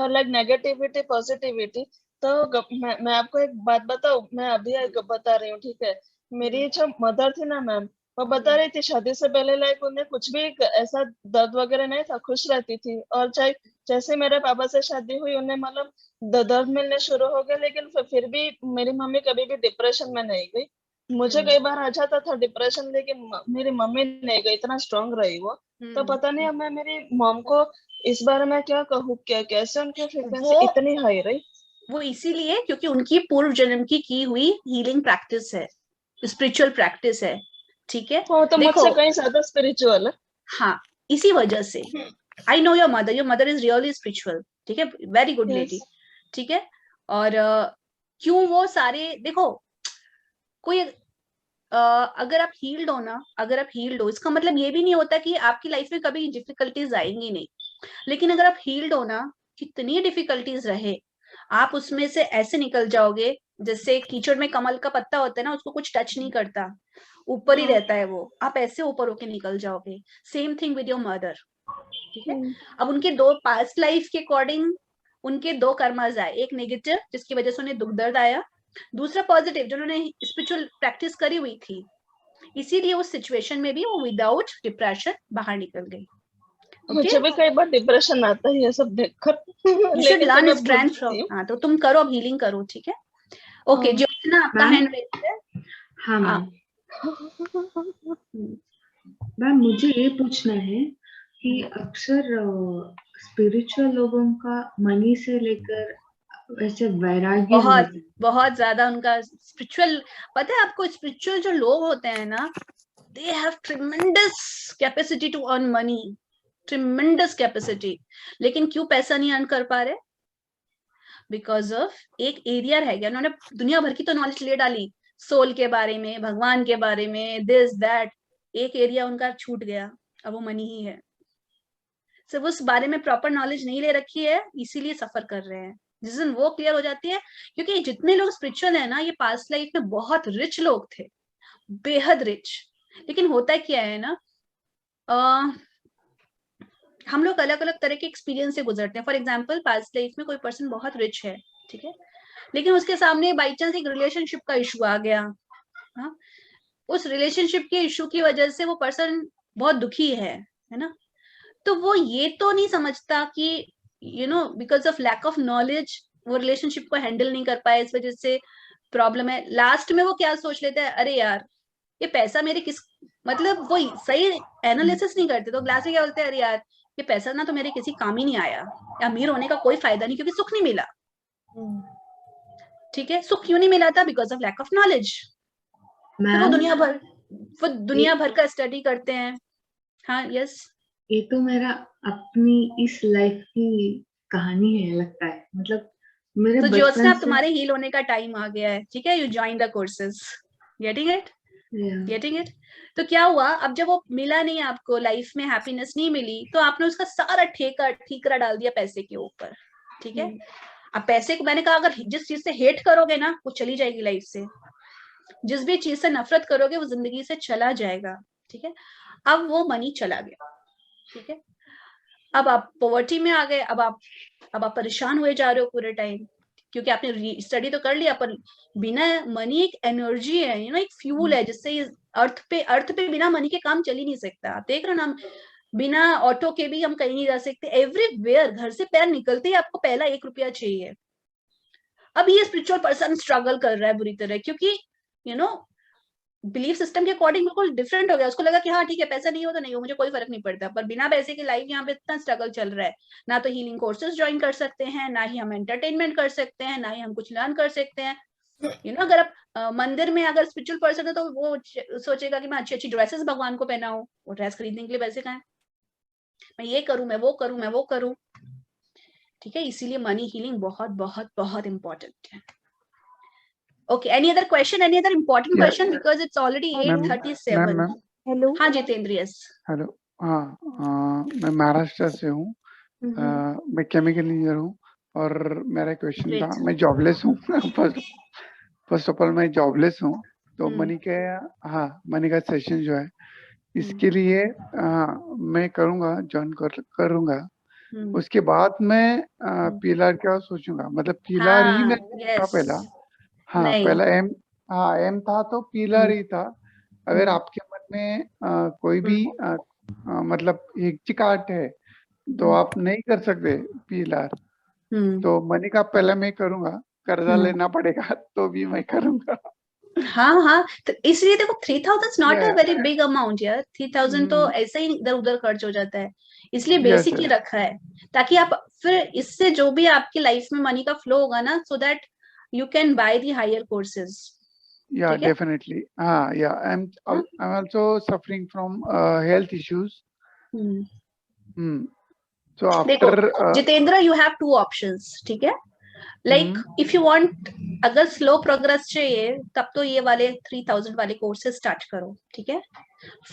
लाइक नेगेटिविटी पॉजिटिविटी। तो मैं आपको एक बात बताऊं, मैं अभी बता रही हूँ, ठीक है। मेरी जो मदर थी ना मैम, वो बता रही थी शादी से पहले लाइक उन्हें कुछ भी ऐसा दर्द वगैरह नहीं था, खुश रहती थी। और चाहे जैसे मेरे पापा से शादी हुई, उन्हें मतलब दर्द मिलने शुरू हो गए, लेकिन फिर भी मेरी मम्मी कभी भी डिप्रेशन में नहीं गई। मुझे कई बार आ जाता था डिप्रेशन, लेकिन मेरी मम्मी नहीं गई, इतना स्ट्रांग रही वो। तो पता नहीं अब मैं मेरी मॉम को इस बारे में क्या कहूँ, कैसे उनकी फ्रीक्वेंसी इतनी हाई रही। वो इसीलिए क्योंकि उनकी पूर्व जन्म की हुई हीलिंग प्रैक्टिस है, स्पिरिचुअल प्रैक्टिस है, ठीक है। तो मुझसे कहीं ज्यादा स्पिरिचुअल है। हाँ, इसी वजह से। I know your mother is really spiritual, ठीक है, वेरी गुड लेडी, ठीक है। और क्यों वो सारे देखो, कोई अगर आप हील्ड हो ना, अगर आप हील्ड हो, इसका मतलब ये भी नहीं होता कि आपकी लाइफ में कभी डिफिकल्टीज आएंगी नहीं। लेकिन अगर आप हील्ड हो ना, कितनी डिफिकल्टीज रहे, आप उसमें से ऐसे निकल जाओगे जैसे कीचड़ में कमल का पत्ता होता है ना, उसको कुछ टच नहीं करता, ऊपर ही रहता है वो, आप ऐसे ऊपर होके निकल जाओगे। Same thing with your mother, ठीक है। अब उनके दो पास्ट लाइफ के अकॉर्डिंग उनके दो कर्मास आए, एक नेगेटिव जिसकी वजह से उन्हें दुख दर्द आया, दूसरा पॉजिटिव जो उन्होंने स्पिरिचुअल प्रैक्टिस करी हुई थी, इसीलिए उस सिचुएशन में भी वो विदाउट डिप्रेशन बाहर निकल गई। मुझे भी कई बार डिप्रेशन आता है ये सब देखकर। You should learn strength from, हाँ, तो तुम करो, अब हीलिंग करो, ठीक है। ओके, ज्योत्सना आपका हैंड रेज है। हाँ मैम, मुझे ये पूछना है कि अक्सर स्पिरिचुअल लोगों का मनी से लेकर वैसे वैराग्य बहुत ज्यादा उनका स्पिरिचुअल, पता है आपको, स्पिरिचुअल जो लोग होते हैं ना, they have tremendous capacity to earn money, tremendous capacity, लेकिन क्यों पैसा नहीं अर्न कर पा रहे? बिकॉज ऑफ एक एरिया रह गया, उन्होंने दुनिया भर की तो नॉलेज ले डाली, सोल के बारे में, भगवान के बारे में, दिस दैट, एक एरिया उनका छूट गया, अब वो मनी ही है। सिर्फ उस बारे में प्रॉपर नॉलेज नहीं ले रखी है, इसीलिए सफर कर रहे हैं। जिस दिन वो क्लियर हो जाती है, क्योंकि जितने लोग स्पिरिचुअल है ना, ये पास्ट लाइफ में बहुत रिच लोग थे, बेहद रिच। लेकिन होता क्या है ना, हम लोग अलग अलग तरह के एक्सपीरियंस से गुजरते हैं। फॉर एग्जाम्पल, पास्ट लाइफ में कोई पर्सन बहुत रिच है, ठीक है, लेकिन उसके सामने बाई चांस एक रिलेशनशिप का इशू आ गया। हाँ, उस रिलेशनशिप के इशू की वजह से वो पर्सन बहुत दुखी है ना। तो वो ये तो नहीं समझता कि because of lack of knowledge वो रिलेशनशिप को हैंडल नहीं कर पाया, इस वजह से प्रॉब्लम है। लास्ट में वो क्या सोच लेता है, अरे यार ये पैसा मेरे किस, मतलब वो सही एनालिसिस नहीं करते, तो लास्ट में क्या बोलते हैं, अरे यार ये पैसा ना तो मेरे किसी काम ही नहीं आया, अमीर होने का कोई फायदा नहीं, क्योंकि सुख नहीं मिला। ठीक है, सुख क्यों नहीं मिला था? Because of lack of knowledge. वो दुनिया भर का स्टडी करते हैं। हाँ, यस, ये तो मेरा अपनी इस लाइफ की कहानी है लगता है, मतलब मेरे तो बचपन से तुम्हारे हील होने का टाइम आ गया है, ठीक है, you join the courses, getting it. तो क्या हुआ, अब जब वो मिला नहीं आपको, लाइफ में हैप्पीनेस नहीं मिली, तो आपने उसका सारा ठीकरा डाल दिया पैसे के ऊपर, ठीक है। अब पैसे को मैंने कहा, अगर जिस चीज से हेट करोगे ना, वो चली जाएगी लाइफ से, जिस भी चीज से नफरत करोगे वो जिंदगी से चला जाएगा, ठीक है। अब वो मनी चला गया, ठीक है। अब आप पॉवर्टी में आ गए, अब आप परेशान हुए जा रहे हो पूरे टाइम, क्योंकि आपने स्टडी तो कर लिया, पर बिना मनी एक एनर्जी है, एक फ्यूल है, जिससे अर्थ पे बिना मनी के काम चल ही नहीं सकता। आप देख रहे हो ना, बिना ऑटो के भी हम कहीं नहीं जा सकते। एवरीवेयर, घर से पैर निकलते ही आपको पहला 1 रुपया चाहिए। अब ये स्पिरिचुअल पर्सन स्ट्रगल कर रहा है बुरी तरह, क्योंकि बिलीफ सिस्टम के अकॉर्डिंग बिल्कुल डिफरेंट हो गया। उसको लगा कि हाँ ठीक है, पैसा नहीं हो तो नहीं हो, मुझे कोई फर्क नहीं पड़ता। पर बिना पैसे की लाइफ यहाँ पे इतना स्ट्रगल चल रहा है, ना तो हीलिंग कोर्सेज ज्वाइन कर सकते हैं, ना ही हम एंटरटेनमेंट कर सकते हैं, ना ही हम कुछ लर्न कर सकते हैं। अगर आप मंदिर में अगर स्पिरिचुअल पर्सन है तो वो सोचेगा कि मैं अच्छी अच्छी ड्रेसेस भगवान को पहनाऊं, वो ड्रेस खरीदने के लिए पैसे कहाँ है, मैं ये करूं, मैं वो करूं, ठीक है। इसीलिए मनी हीलिंग बहुत बहुत बहुत इंपॉर्टेंट है। Okay, any other question, any other important question, because it's already 8:37. Hello, हाँ जितेंद्र, यस। हेलो, हाँ, मैं महाराष्ट्र से हूँ, मैं केमिकल इंजीनियर हूँ, और मेरा क्वेश्चन था, मैं जॉबलेस हूँ। फर्स्ट ऑफ ऑल मैं जॉबलेस हूँ, तो मनी का सेशन जो है, इसके लिए मैं करूँगा, ज्वाइन करूँगा। उसके बाद मैं पीलर क्या सोचूंगा, मतलब पीलर ही मैं पहला, पहला एम था तो पीलर ही था। अगर आपके मन में कोई भी मतलब हिचकिचाहट है तो आप नहीं कर सकते पीलर, तो मनी का पहले मैं करूंगा, कर्जा लेना पड़ेगा तो भी मैं करूंगा। हाँ, तो इसलिए देखो 3000 not a very big amount यार। 3000 तो ऐसे ही इधर उधर खर्च हो जाता है, इसलिए बेसिक ही रखा है, ताकि आप फिर इससे जो भी आपकी लाइफ में मनी का फ्लो होगा ना, so that you can buy the higher courses. Yeah, definitely. I'm also suffering from health issues. So after Jitendra, you have 2 options, ठीक है। Like if you want, अगर slow progress चाहिए तब तो ये वाले 3000 वाले कोर्सेज स्टार्ट करो, ठीक है।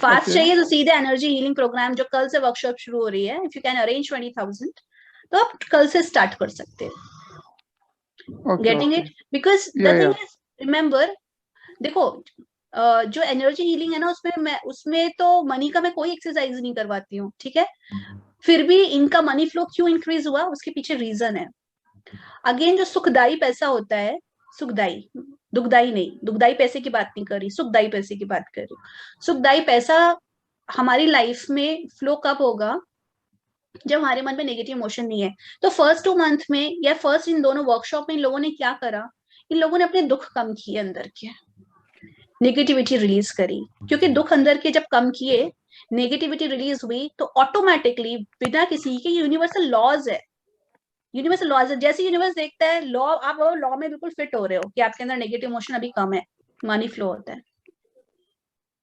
फास्ट चाहिए तो सीधे एनर्जी हीलिंग प्रोग्राम जो कल से वर्कशॉप शुरू हो रही है, इफ यू कैन अरेंज 20,000 तो आप कल से स्टार्ट कर सकते हैं। Getting it? Because the thing is, remember, देखो जो एनर्जी हीलिंग है ना, उसमें तो मनी का मैं कोई एक्सरसाइज नहीं करवाती हूँ, ठीक है। फिर भी इनका मनी फ्लो क्यों इंक्रीज हुआ, उसके पीछे रीजन है। अगेन, जो सुखदाई पैसा होता है, दुखदाई नहीं, दुखदाई पैसे की बात नहीं कर रही, सुखदाई पैसे की बात कर रही। सुखदाई पैसा हमारी लाइफ में फ्लो कब होगा, जब हमारे मन में नेगेटिव इमोशन नहीं है। तो फर्स्ट 2 मंथ में या फर्स्ट इन दोनों वर्कशॉप में इन लोगों ने क्या करा, इन लोगों ने अपने दुख कम किए, अंदर के नेगेटिविटी रिलीज करी, क्योंकि दुख अंदर के जब कम किए, नेगेटिविटी रिलीज हुई, तो ऑटोमेटिकली बिना किसी के यूनिवर्सल लॉज है, जैसे यूनिवर्स देखता है लॉ, आप वो लॉ में बिल्कुल फिट हो रहे हो कि आपके अंदर नेगेटिव इमोशन अभी कम है, मनी फ्लो होता है,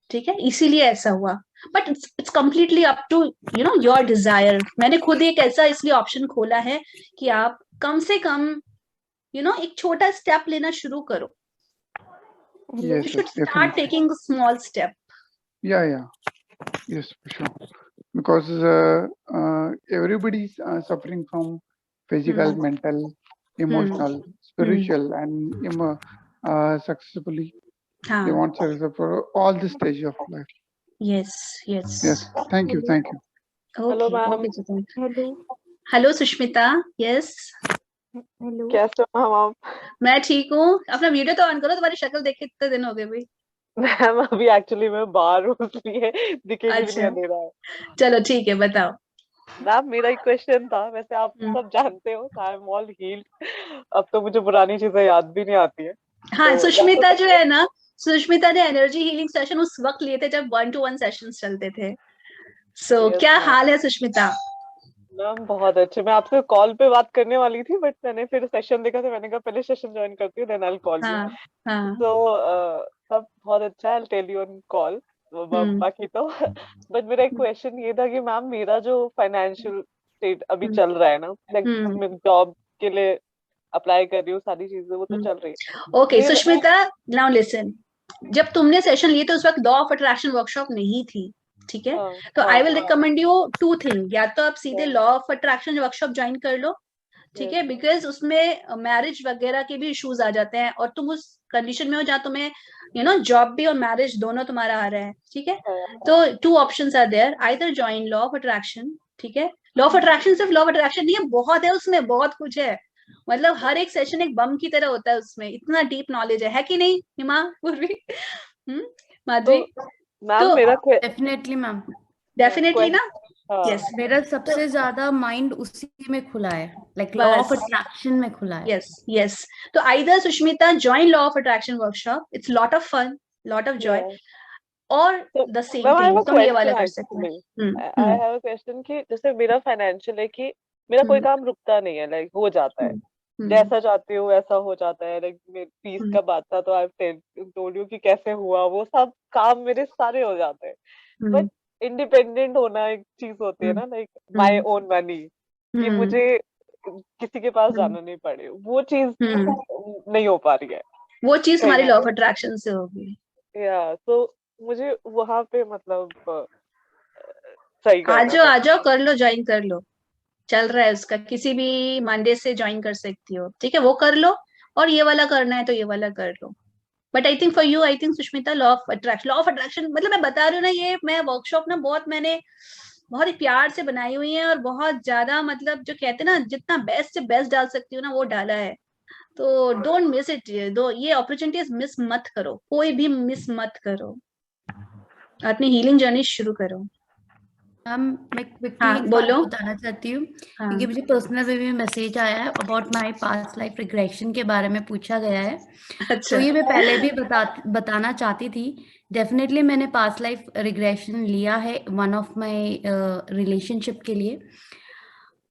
ठीक है। इसीलिए ऐसा हुआ, but it's completely up to your desire. मैंने खुद एक ऐसा इसलिए ऑप्शन खोला है कि आप कम से कम एक छोटा स्टेप लेना शुरू करो। You should start taking a small step. Yes, for sure. Because everybody is suffering from physical, mental, emotional, spiritual, and successfully. They want success for all the stage of life. Yes. Thank you. Hello okay ma'am. Okay Jiten. Hello hello Sushmita. Yes hello कैसे हो ma'am आप? मैं ठीक हूँ। अपना video तो on करो, तुम्हारी शक्ल देखे इतने दिन हो गए भाई। मैम अभी एक्चुअली मैं बाहर हूँ इसलिए दिखेगी भी नहीं, अच्छा अंधेरा है। चलो ठीक है, बताओ। मैम मेरा एक क्वेश्चन था, वैसे आप सब जानते हो आई एम ऑल हील्ड। अब तो मुझे पुरानी चीजें याद भी नहीं आती है। हाँ, तो सुष्मिता जो है ना, सुष्मिता ने एनर्जी हीलिंग सेशन उस वक्त लिए थे जब 1-to-1 सेशंस चलते थे। सो यस क्या मैम। हाल है सुष्मिता? मैम बहुत अच्छे, मैं आपसे कॉल पे बात करने वाली थी बट मैंने फिर सेशन देखा तो मैंने कहा पहले सेशन ज्वाइन करती हूँ then I will call you. हाँ हाँ। तो सब बहुत अच्छा है, I tell you on call बाकी तो। बट मेरा एक क्वेश्चन ये था कि मैम मेरा जो फाइनेंशियल स्टेट अभी चल रहा है ना, लाइक मैं जॉब के लिए अप्लाई कर रही हूँ, सारी चीजें वो तो चल रही है। Okay Sushmita, now listen. जब तुमने सेशन लिए थे उस वक्त लॉ ऑफ अट्रैक्शन वर्कशॉप नहीं थी, ठीक है? तो I will recommend you 2 thing. या तो आप सीधे law of attraction workshop join कर लो, ठीक है? बिकॉज उसमें मैरिज वगैरह के भी इश्यूज आ जाते हैं और तुम उस कंडीशन में हो जहाँ तुम्हें जॉब भी और मैरिज दोनों तुम्हारा आ रहा है, ठीक है? तो 2 options are there, either join law of attraction, ठीक है? लॉ ऑफ अट्रैक्शन सिर्फ लॉ ऑफ अट्रैक्शन नहीं है, बहुत है उसमें, बहुत कुछ है। मतलब हर एक सेशन एक बम की तरह होता है, उसमें इतना डीप नॉलेज है कि नहीं हिमा, पूर्वी, माधवी? मैम मेरा डेफिनेटली मैम, डेफिनेटली ना। यस मेरा सबसे ज्यादा माइंड उसी में खुला है, लाइक लॉ ऑफ अट्रैक्शन में खुला है। Yes yes. तो either Sushmita join law of attraction workshop, it's lot of fun, lot of joy, और द सेम थिंग तुम ये वाला कर सकते हो। आई हैव अ क्वेश्चन कि जैसे मेरा फाइनेंशियल है कि मेरा कोई काम रुकता नहीं है, लाइक हो जाता है जैसा चाहती हूँ वैसा हो जाता है। लाइक मेरी फीस का बात था तो आई टोल्ड यू कि कैसे हुआ, वो सब काम मेरे सारे हो जाते हैं। बट इंडिपेंडेंट होना एक चीज होती है ना, लाइक माय ओन मनी, कि मुझे किसी के पास जाना नहीं पड़े, वो चीज नहीं हो पा रही है। वो चीज हमारी लॉ ऑफ अट्रैक्शन से होगी। या तो मुझे वहां पे मतलब सही आ जाओ कर लो, ज्वाइन कर लो, चल रहा है उसका, किसी भी मंडे से ज्वाइन कर सकती हो, ठीक है? वो कर लो, और ये वाला करना है तो ये वाला कर लो। But I think for you, I think Sushmita, law of attraction मतलब मैं बता रही हूँ ना, ये मैं वर्कशॉप ना मैंने बहुत ही प्यार से बनाई हुई है और बहुत ज्यादा, मतलब जो कहते हैं ना, जितना बेस्ट से बेस्ट डाल सकती हूँ ना वो डाला है। तो डोंट मिस इट, ये अपॉर्चुनिटीज मिस मत करो, कोई भी मिस मत करो, अपनी हीलिंग जर्नी शुरू करो। मैम मैं क्विकली एक बात बताना चाहती हूँ, क्योंकि मुझे पर्सनल वे में मैसेज आया है about my past life regression के बारे में पूछा गया है। तो ये मैं पहले भी बताना चाहती थी। डेफिनेटली मैंने पास्ट लाइफ रिग्रेशन लिया है वन ऑफ माय रिलेशनशिप के लिए,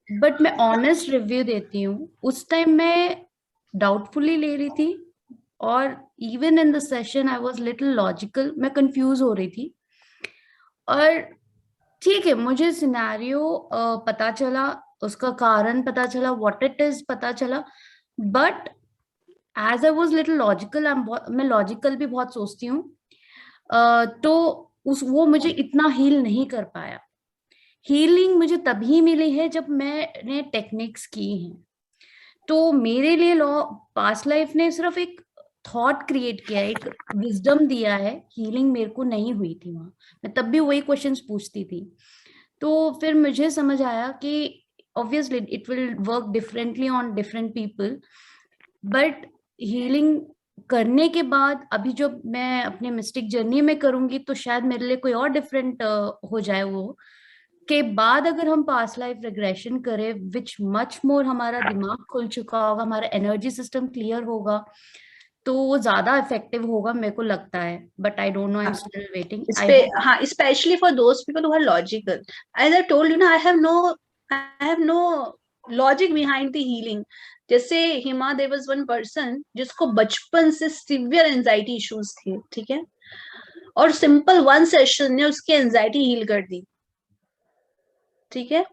बट मैं ऑनेस्ट रिव्यू देती हूँ, उस टाइम मैं डाउटफुली ले रही थी और even in the session I was little logical, मैं कंफ्यूज हो रही थी। और ठीक है, मुझे सिनेरियो पता चला, उसका कारण पता चला, व्हाट इट इज पता चला, but as I was little logical, मैं लॉजिकल भी बहुत सोचती हूँ, तो वो मुझे इतना हील नहीं कर पाया। हीलिंग मुझे तभी मिली है जब मैंने टेक्निक्स की हैं। तो मेरे लिए लॉ पास्ट लाइफ ने सिर्फ एक थॉट क्रिएट किया, एक विजडम दिया है, हीलिंग मेरे को नहीं हुई थी वहां, मैं तब भी वही क्वेश्चंस पूछती थी। तो फिर मुझे समझ आया कि obviously it will work differently on different people, but healing करने के बाद अभी जो मैं अपने मिस्टिक जर्नी में करूंगी तो शायद मेरे लिए कोई और डिफरेंट हो जाए। वो के बाद अगर हम पास्ट लाइफ रिग्रेशन करें, विच मच मोर हमारा दिमाग खुल चुका होगा, हमारा एनर्जी सिस्टम क्लियर होगा, तो वो ज्यादा इफेक्टिव होगा मेरे को लगता है। But I don't know, I am still waiting. हाँ, specially for those people who are logical, as I told you ना, I have no logic behind the healing. जैसे Hima, there was one person जिसको बचपन से सिवियर एंजाइटी इश्यूज थे, ठीक है? और सिंपल 1 सेशन ने उसकी एंजाइटी हील कर दी, ठीक है?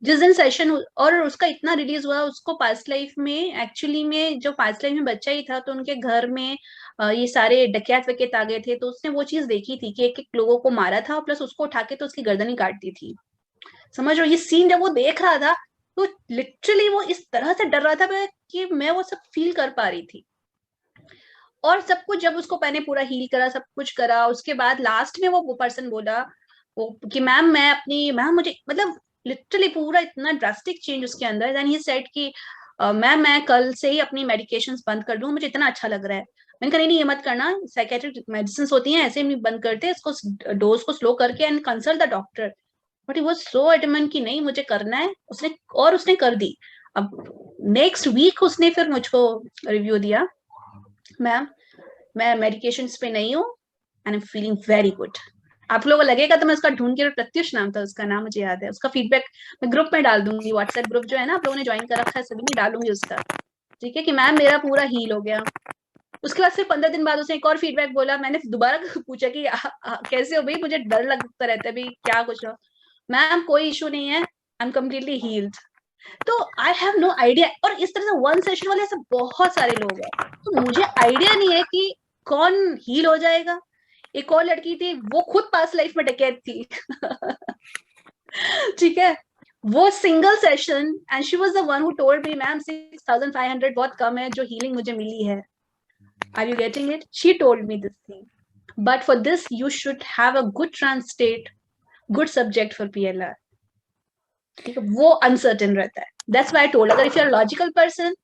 जिस दिन सेशन और उसका इतना रिलीज हुआ, उसको पास्ट लाइफ में, एक्चुअली में जो पास्ट लाइफ में बच्चा ही था तो उनके घर में ये सारे डकैत वकैत आ गए थे, तो उसने वो चीज देखी थी कि एक लोगों को मारा था, प्लस उसको उठा के तो उसकी गर्दन ही काट दी थी। समझ रहे हो? ये सीन जब वो देख रहा था तो लिटरली वो इस तरह से डर रहा था कि मैं वो सब फील कर पा रही थी। और सब कुछ जब उसको मैंने पूरा हील करा, सब कुछ करा, उसके बाद लास्ट में वो पर्सन बोला कि मैम मुझे मतलब लिटरली पूरा इतना ड्रास्टिक चेंज उसके अंदर। देन ही सेड कि मैम मैं कल से ही अपनी मेडिकेशंस बंद कर दूं, मुझे इतना अच्छा लग रहा है। मैंने कहा नहीं ये मत करना, साइकेट्रिक मेडिसिन होती हैं ऐसे नहीं बंद करते, इसको डोज को स्लो करके and consult the doctor. But he was so adamant कि नहीं मुझे करना है, उसने कर दी। अब नेक्स्ट वीक उसने फिर मुझको रिव्यू दिया, मैम मैं मेडिकेशंस पे नहीं हूँ and I am feeling very good. आप लोगों को लगेगा तो मैं उसका ढूंढ के, प्रत्युष नाम था उसका, नाम मुझे याद है। उसका फीडबैक मैं ग्रुप में डाल दूंगी, व्हाट्सएप ग्रुप जो है ना आप लोगों ने ज्वाइन कर रखा है सभी में, डालूंगी उसका, ठीक है, कि मैम मेरा पूरा हील हो गया। उसके बाद फिर 15 दिन बाद उसने एक और फीडबैक बोला। मैंने दोबारा पूछा कि कैसे हो भाई, मुझे डर लगता रहता है भाई क्या कुछ हो। मैम कोई इशू नहीं है, आई एम कम्प्लीटली हील्ड। तो आई हैव नो आइडिया। और इस तरह से वन सेशन वाले ऐसे बहुत सारे लोग हैं, तो मुझे आइडिया नहीं है कि कौन हील हो जाएगा। एक और लड़की थी, वो खुद पास्ट लाइफ में डकैत थी ठीक है, वो single session and she was the one who told me ma'am 6500 बहुत कम है जो हीलिंग मुझे मिली है। Are you getting it? She told me this thing. But for this, you should have a good trance state, good subject for PLR. ठीक है, वो uncertain रहता है. That's why I told. अगर if you're a logical person,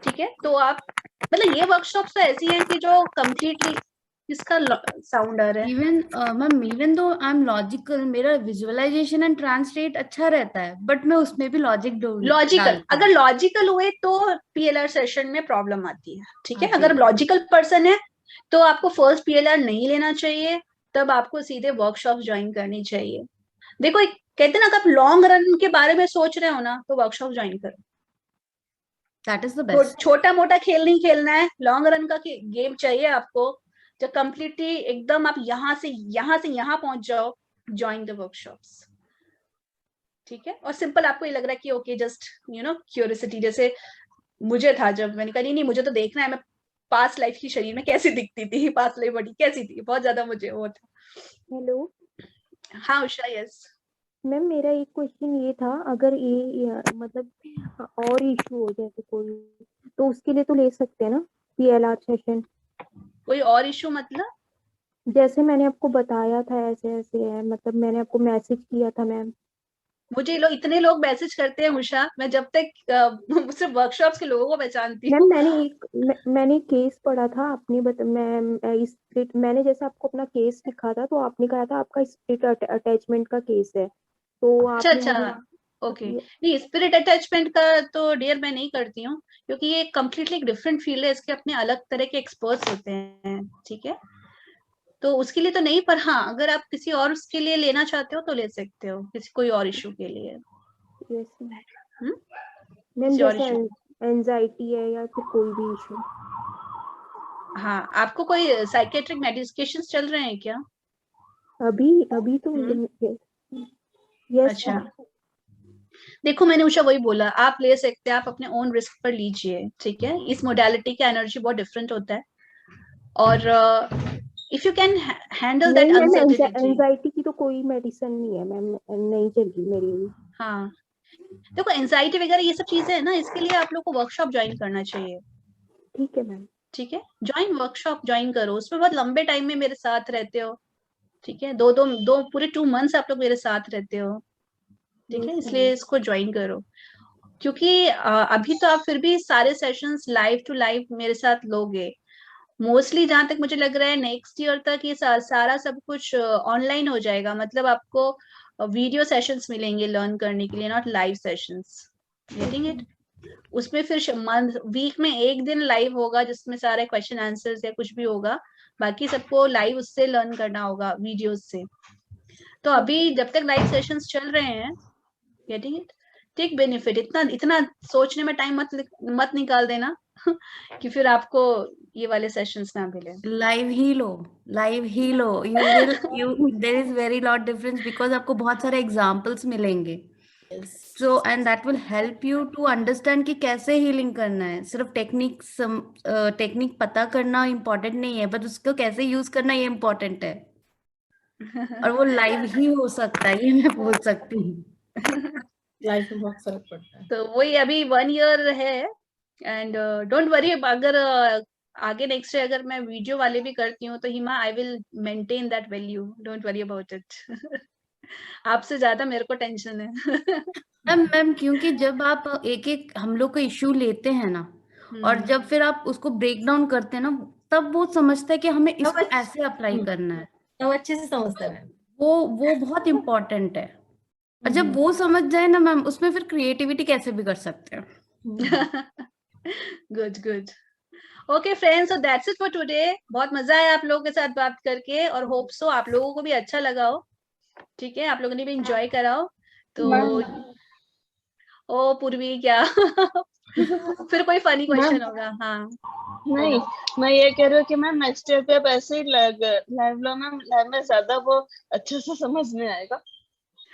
ठीक है, तो आप मतलब ये वर्कशॉप्स तो ऐसी हैं कि जो completely इसका साउंड आ रहा है। Even though I am logical, मेरा विजुअलाइजेशन एंड ट्रांसलेट अच्छा रहता है, बट मैं उसमें भी लॉजिकल अगर लॉजिकल हुए तो PLR सेशन में प्रॉब्लम आती है, ठीक है। अगर लॉजिकल पर्सन है तो आपको फर्स्ट PLR नहीं लेना चाहिए, तब आपको सीधे वर्कशॉप ज्वाइन करनी चाहिए। देखो कहते ना, अगर आप लॉन्ग रन के बारे में सोच रहे हो ना तो वर्कशॉप ज्वाइन करो, दैट इज द बेस्ट। छोटा मोटा खेल नहीं खेलना है, लॉन्ग रन का गेम चाहिए आपको, जब कंप्लीटली एकदम आप यहाँ से यहाँ पहुंच जाओ, ज्वाइन द वर्कशॉप्स, ठीक है। और सिंपल आपको ये लग रहा है कि ओके जस्ट क्यूरियोसिटी, जैसे मुझे था जब मैंने कहा नहीं मुझे तो देखना है मैं पास्ट लाइफ की शरीर में कैसी दिखती थी, पास्ट लाइफ बॉडी कैसी थी, बहुत ज्यादा मुझे वो था। हेलो हाँ उषा, यस मैम, मेरा एक क्वेश्चन ये था, अगर ये मतलब और इशू हो जैसे कोई, तो उसके लिए तो ले सकते हैं ना PLR सेशन? कोई और इशू मतलब? जैसे मैंने आपको बताया था ऐसे ऐसे है, मतलब मैंने आपको मैसेज किया था मैम। मुझे इतने लोग मैसेज करते हैं उषा, मैं जब तक सिर्फ वर्कशॉप्स के लोगों को पहचानती हूँ। मैंने केस पढ़ा था, आपने मैंने जैसे आपको अपना केस लिखा था, तो आपने कहा था आपका स्पिरिट अटैचमेंट का केस है, तो अच्छा ओके। नहीं, स्पिरिट अटैचमेंट का तो डियर मैं नहीं करती हूँ, क्योंकि ये कम्प्लीटली एक डिफरेंट फील्ड है, इसके अपने अलग तरह के एक्सपर्ट्स होते हैं, ठीक है, तो उसके लिए तो नहीं। पर हाँ, अगर आप किसी और उसके लिए लेना चाहते हो तो ले सकते हो, किसी कोई और इशू के लिए। मैम जैसे एंजाइटी है या फिर कोई भी इशू। हाँ, आपको कोई साइकेट्रिक मेडिकेशंस चल रहे हैं क्या? अभी तो यस। अच्छा, देखो मैंने उषा वही बोला, आप ले सकते हैं, आप अपने ओन रिस्क पर लीजिए, ठीक है। इस मोडालिटी का एनर्जी बहुत डिफरेंट होता है, और if you can handle that uncertainty. Anxiety की तो कोई मेडिसिन नहीं है मैम, नहीं चलती मेरी। हाँ देखो, एंजाइटी वगैरह ये सब चीजें है ना, इसके लिए आप लोग को वर्कशॉप ज्वाइन करना चाहिए। ठीक है मैम, ठीक है, वर्कशॉप ज्वाइन करो, उसमें बहुत लंबे टाइम में मेरे साथ रहते हो, ठीक है, दो पूरे 2 मंथ्स आप लोग मेरे साथ रहते हो, ठीक है, इसलिए इसको ज्वाइन करो। क्योंकि अभी तो आप फिर भी सारे सेशंस लाइव टू लाइव मेरे साथ लोगे, मोस्टली जहां तक मुझे लग रहा है नेक्स्ट ईयर तक ये सारा सब कुछ ऑनलाइन हो जाएगा, मतलब आपको वीडियो सेशंस मिलेंगे लर्न करने के लिए, not live sessions, getting it. उसमें फिर वीक में एक दिन लाइव होगा जिसमें सारे क्वेश्चन आंसर्स या कुछ भी होगा, बाकी सबको लाइव उससे लर्न करना होगा वीडियोस से। तो अभी जब तक लाइव सेशंस चल रहे हैं, गेटिंग इट, टेक बेनिफिट। इतना सोचने में टाइम मत निकाल देना कि फिर आपको ये वाले सेशंस ना मिले। लाइव ही लो there is very lot difference, because आपको बहुत सारे एग्जांपल्स मिलेंगे, so and that will help you to understand कि कैसे हीलिंग करना है। सिर्फ टेक्निक पता करना इम्पोर्टेंट नहीं है, बट उसको कैसे यूज करना ये इम्पोर्टेंट है, और वो लाइव ही हो सकता है, ये मैं बोल सकती हूँ। लाइफ में बहुत फर्क पड़ता है। तो वही अभी 1 ईयर है, एंड डोंट वरी, अगर आगे नेक्स्ट डे अगर मैं वीडियो वाले भी करती हूँ तो Hima I will maintain that value, don't worry about it. आपसे ज्यादा मेरे को टेंशन है। मैम क्योंकि जब आप एक एक हम लोग का इश्यू लेते हैं ना, और जब फिर आप उसको ब्रेक डाउन करते हैं ना, तब वो समझता है कि हमें इसको ऐसे अप्लाई करना है, तो अच्छे से समझता है। वो बहुत इम्पोर्टेंट है। और जब वो समझ जाए ना मैम, उसमें फिर क्रिएटिविटी कैसे भी कर सकते हैं। Good good. Okay friends, so that's it for today. बहुत मजा आया आप लोगों के साथ बात करके, और होप सो आप लोगों को भी अच्छा लगा हो। ठीक है, आप लोगों ने भी एंजॉय करा हो। तो ओ पूर्वी क्या फिर कोई फनी क्वेश्चन होगा? हाँ नहीं, मैं ये कह रही हूँ कि मैम नेक्स्ट ईयर पे आप ऐसे ही लाइव लो मैम, लाइव में ज्यादा वो अच्छे से समझ में आएगा।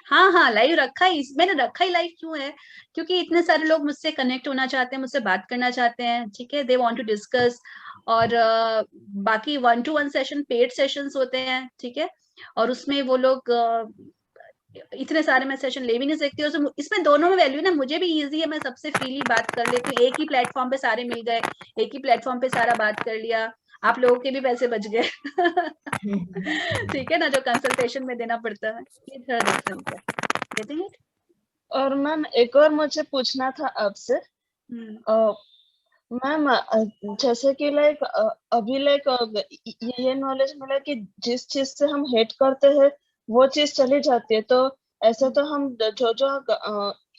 हाँ हाँ, लाइव रखा ही, मैंने रखा ही लाइव क्यों है, क्योंकि इतने सारे लोग मुझसे कनेक्ट होना चाहते हैं, मुझसे बात करना चाहते हैं। ठीक है, दे वांट टू डिस्कस। और बाकी 1-to-1 सेशन पेड सेशंस होते हैं। ठीक है, और उसमें वो लोग इतने सारे मैं सेशन ले भी नहीं सकती हूँ। इसमें दोनों में वैल्यू ना, मुझे भी इजी है, मैं सबसे फ्रीली बात कर लेती हूँ। एक ही प्लेटफॉर्म पे सारे मिल गए, एक ही प्लेटफॉर्म पे सारा बात कर लिया, आप लोगों के भी पैसे बच गए। ठीक है ना, जो कंसल्टेशन में देना पड़ता है, ये थोड़ा डिफरेंट है। और मैम एक और मुझे पूछना था आपसे, मैम जैसे कि लाइक अभी लाइक ये नॉलेज मिला कि जिस चीज से हम हेट करते हैं वो चीज चली जाती है, तो ऐसे तो हम जो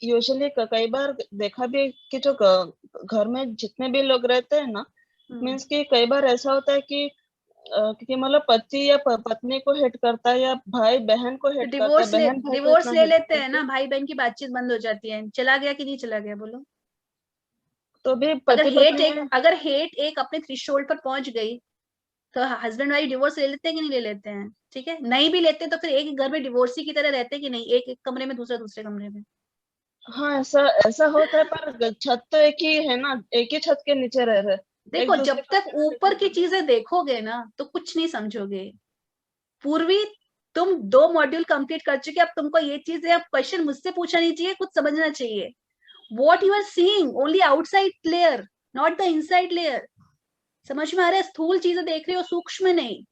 यूजुअली कई बार देखा भी कि जो घर में जितने भी लोग रहते हैं ना, मीन्स कि कई बार ऐसा होता है कि मतलब पति या पत्नी को हेट करता है, या भाई बहन को हेट करता है, बहन भाई को डिवोर्स ले लेते हैं ना, भाई बहन की बातचीत बंद हो जाती है। चला गया कि नहीं चला गया बोलो? तो भी अगर हेट एक अपने थ्रेशोल्ड पर पहुंच गई तो हस्बैंड वाइफ डिवोर्स ले लेते हैं कि नहीं ले लेते हैं? ठीक है, नहीं भी लेते तो फिर एक घर में डिवोर्सी की तरह रहते हैं कि नहीं, एक कमरे में, दूसरे कमरे में? हाँ, ऐसा होता है, पर छत तो एक ही है ना, एक ही छत के नीचे रह रहे। देखो, जब तक ऊपर की चीजें देखोगे ना तो कुछ नहीं समझोगे। पूर्वी, तुम 2 मॉड्यूल कंप्लीट कर चुके, अब तुमको ये चीजें, अब क्वेश्चन मुझसे पूछना नहीं चाहिए, कुछ समझना चाहिए। What you are seeing only outside layer, not the inside layer. समझ में आ रहा है? स्थूल चीजें देख रहे हो, सूक्ष्म नहीं।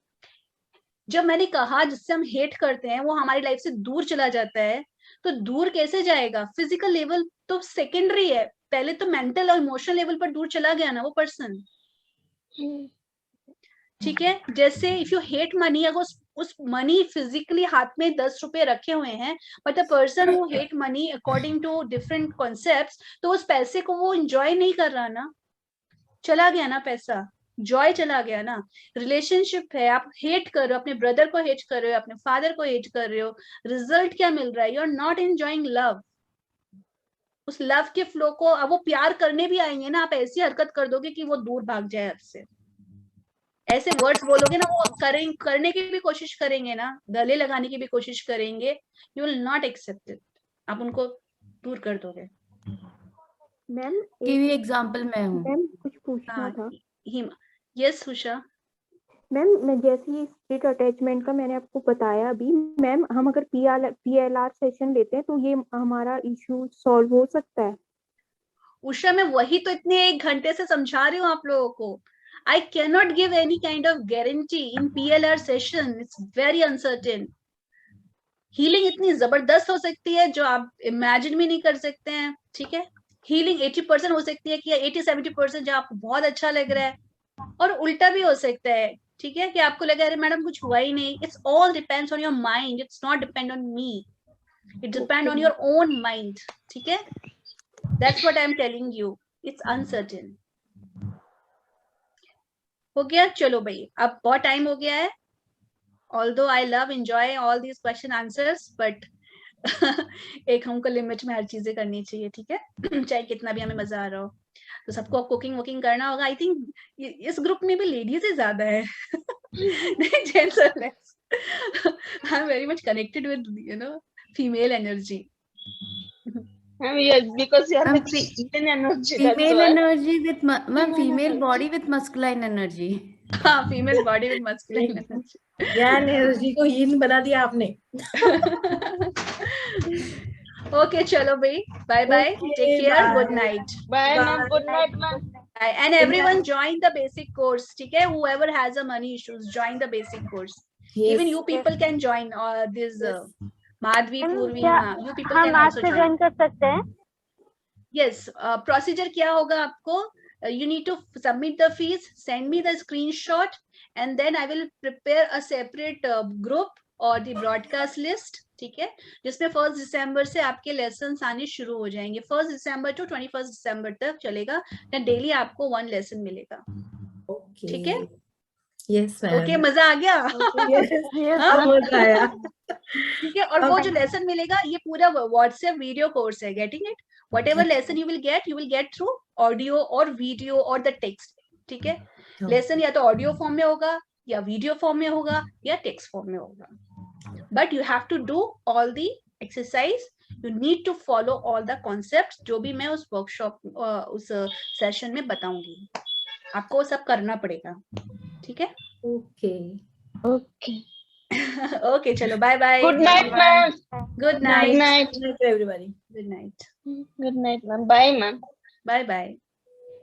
जब मैंने कहा जिससे हम हेट करते हैं वो हमारी लाइफ से दूर चला जाता है, तो दूर कैसे जाएगा? फिजिकल लेवल तो सेकेंडरी है, पहले तो मेंटल और इमोशनल लेवल पर दूर चला गया ना वो पर्सन। ठीक है, जैसे इफ यू हेट मनी, अगर उस मनी फिजिकली हाथ में 10 रुपए रखे हुए हैं, but a person who hate money according to different concepts, तो उस पैसे को वो एंजॉय नहीं कर रहा ना, चला गया ना पैसा, जॉय चला गया ना। रिलेशनशिप है, आप हेट कर रहे हो, अपने ब्रदर को हेट कर रहे हो, अपने फादर को हेट कर रहे हो, रिजल्ट क्या मिल रहा है? You are not enjoying love. उस लव के फ्लो को, अब वो प्यार करने भी आएंगे ना, आप ऐसी हरकत कर दोगे कि वो दूर भाग जाए आपसे। ऐसे वर्ड्स बोलोगे ना, वो करने की भी कोशिश करेंगे ना, गले लगाने की भी कोशिश करेंगे, you will not accept it, आप उनको दूर कर दोगे। मैम गिव एग्जांपल मैं हूँ। मैम कुछ पूछना था। यस उषा। मैम मैं जैसे ये स्पिरिट अटैचमेंट का मैंने आपको बताया अभी, मैम हम अगर PLR सेशन लेते हैं तो ये हमारा इशू सॉल्व हो सकता है? उषा, मैं वही तो इतने 1 घंटे से समझा रही हूँ आप लोगों को। I cannot give any kind of guarantee in PLR session. It's very uncertain. Healing इतनी जबरदस्त हो सकती है जो आप इमेजिन भी नहीं कर सकते हैं। ठीक है, हीलिंग 80% हो सकती है कि 80-70% जो आपको बहुत अच्छा लग रहा है, और उल्टा भी हो सकता है। ठीक है, कि आपको लगा अरे मैडम कुछ हुआ ही नहीं। It's all depends on your mind, it's not depend on me, it depend on your own mind. ठीक है, that's what I am telling you, it's uncertain. हो गया? चलो भाई, अब बहुत टाइम हो गया है। Although I love enjoy all these question answers, but एक हमको लिमिट में हर चीजें करनी चाहिए। ठीक है, चाहे कितना भी हमें मजा आ रहा हो। तो सबको कुकिंग वुकिंग करना होगा। आई थिंक इस ग्रुप में भी लेडीज ही ज्यादा है, gents are less. I am very much connected with female energy. Yes, because you are with female energy. Female energy with female body with masculine energy. हाँ, female body with masculine energy. ज्ञान energy को yin बना दिया आपने। Okay, चलो भाई, bye bye, take care, good night. Bye ma'am, good night ma'am. and everyone join the basic course. ठीक है, whoever has a money issues, join the basic course. Even you people can join this Madhvi, Purvi, you people can also join. कर सकते हैं. Yes, procedure क्या होगा आपको? You need to submit the fees, send me the screenshot, and then I will prepare a separate group और the broadcast list, ठीक है, जिसमें 1 दिसंबर से आपके लेसन्स आने शुरू हो जाएंगे. 1 दिसंबर to 21 दिसंबर तक चलेगा. डेली आपको 1 लेसन मिलेगा. ठीक है? Yes ma'am. ओके, मजा आ गया. मजा आया. ठीक है. और वो जो लेसन मिलेगा ये पूरा व्हाट्सएप वीडियो कोर्स है. Getting it? Whatever lesson you will get through audio or video or the text. ठीक है? लेसन या तो ऑडियो फॉर्म में होगा या वीडियो फॉर्म में होगा या टेक्स्ट फॉर्म में होगा. But you have to do all the exercise. You need to follow all the concepts जो भी मैं उस वर्कशॉप उस सेशन में बताऊंगी. आपको वो सब करना पड़ेगा. ठीक है? ओके. ओके, चलो bye bye. Good night ma'am. Good night. Good night everybody. Good night. Good night ma'am. Bye ma'am. Bye bye.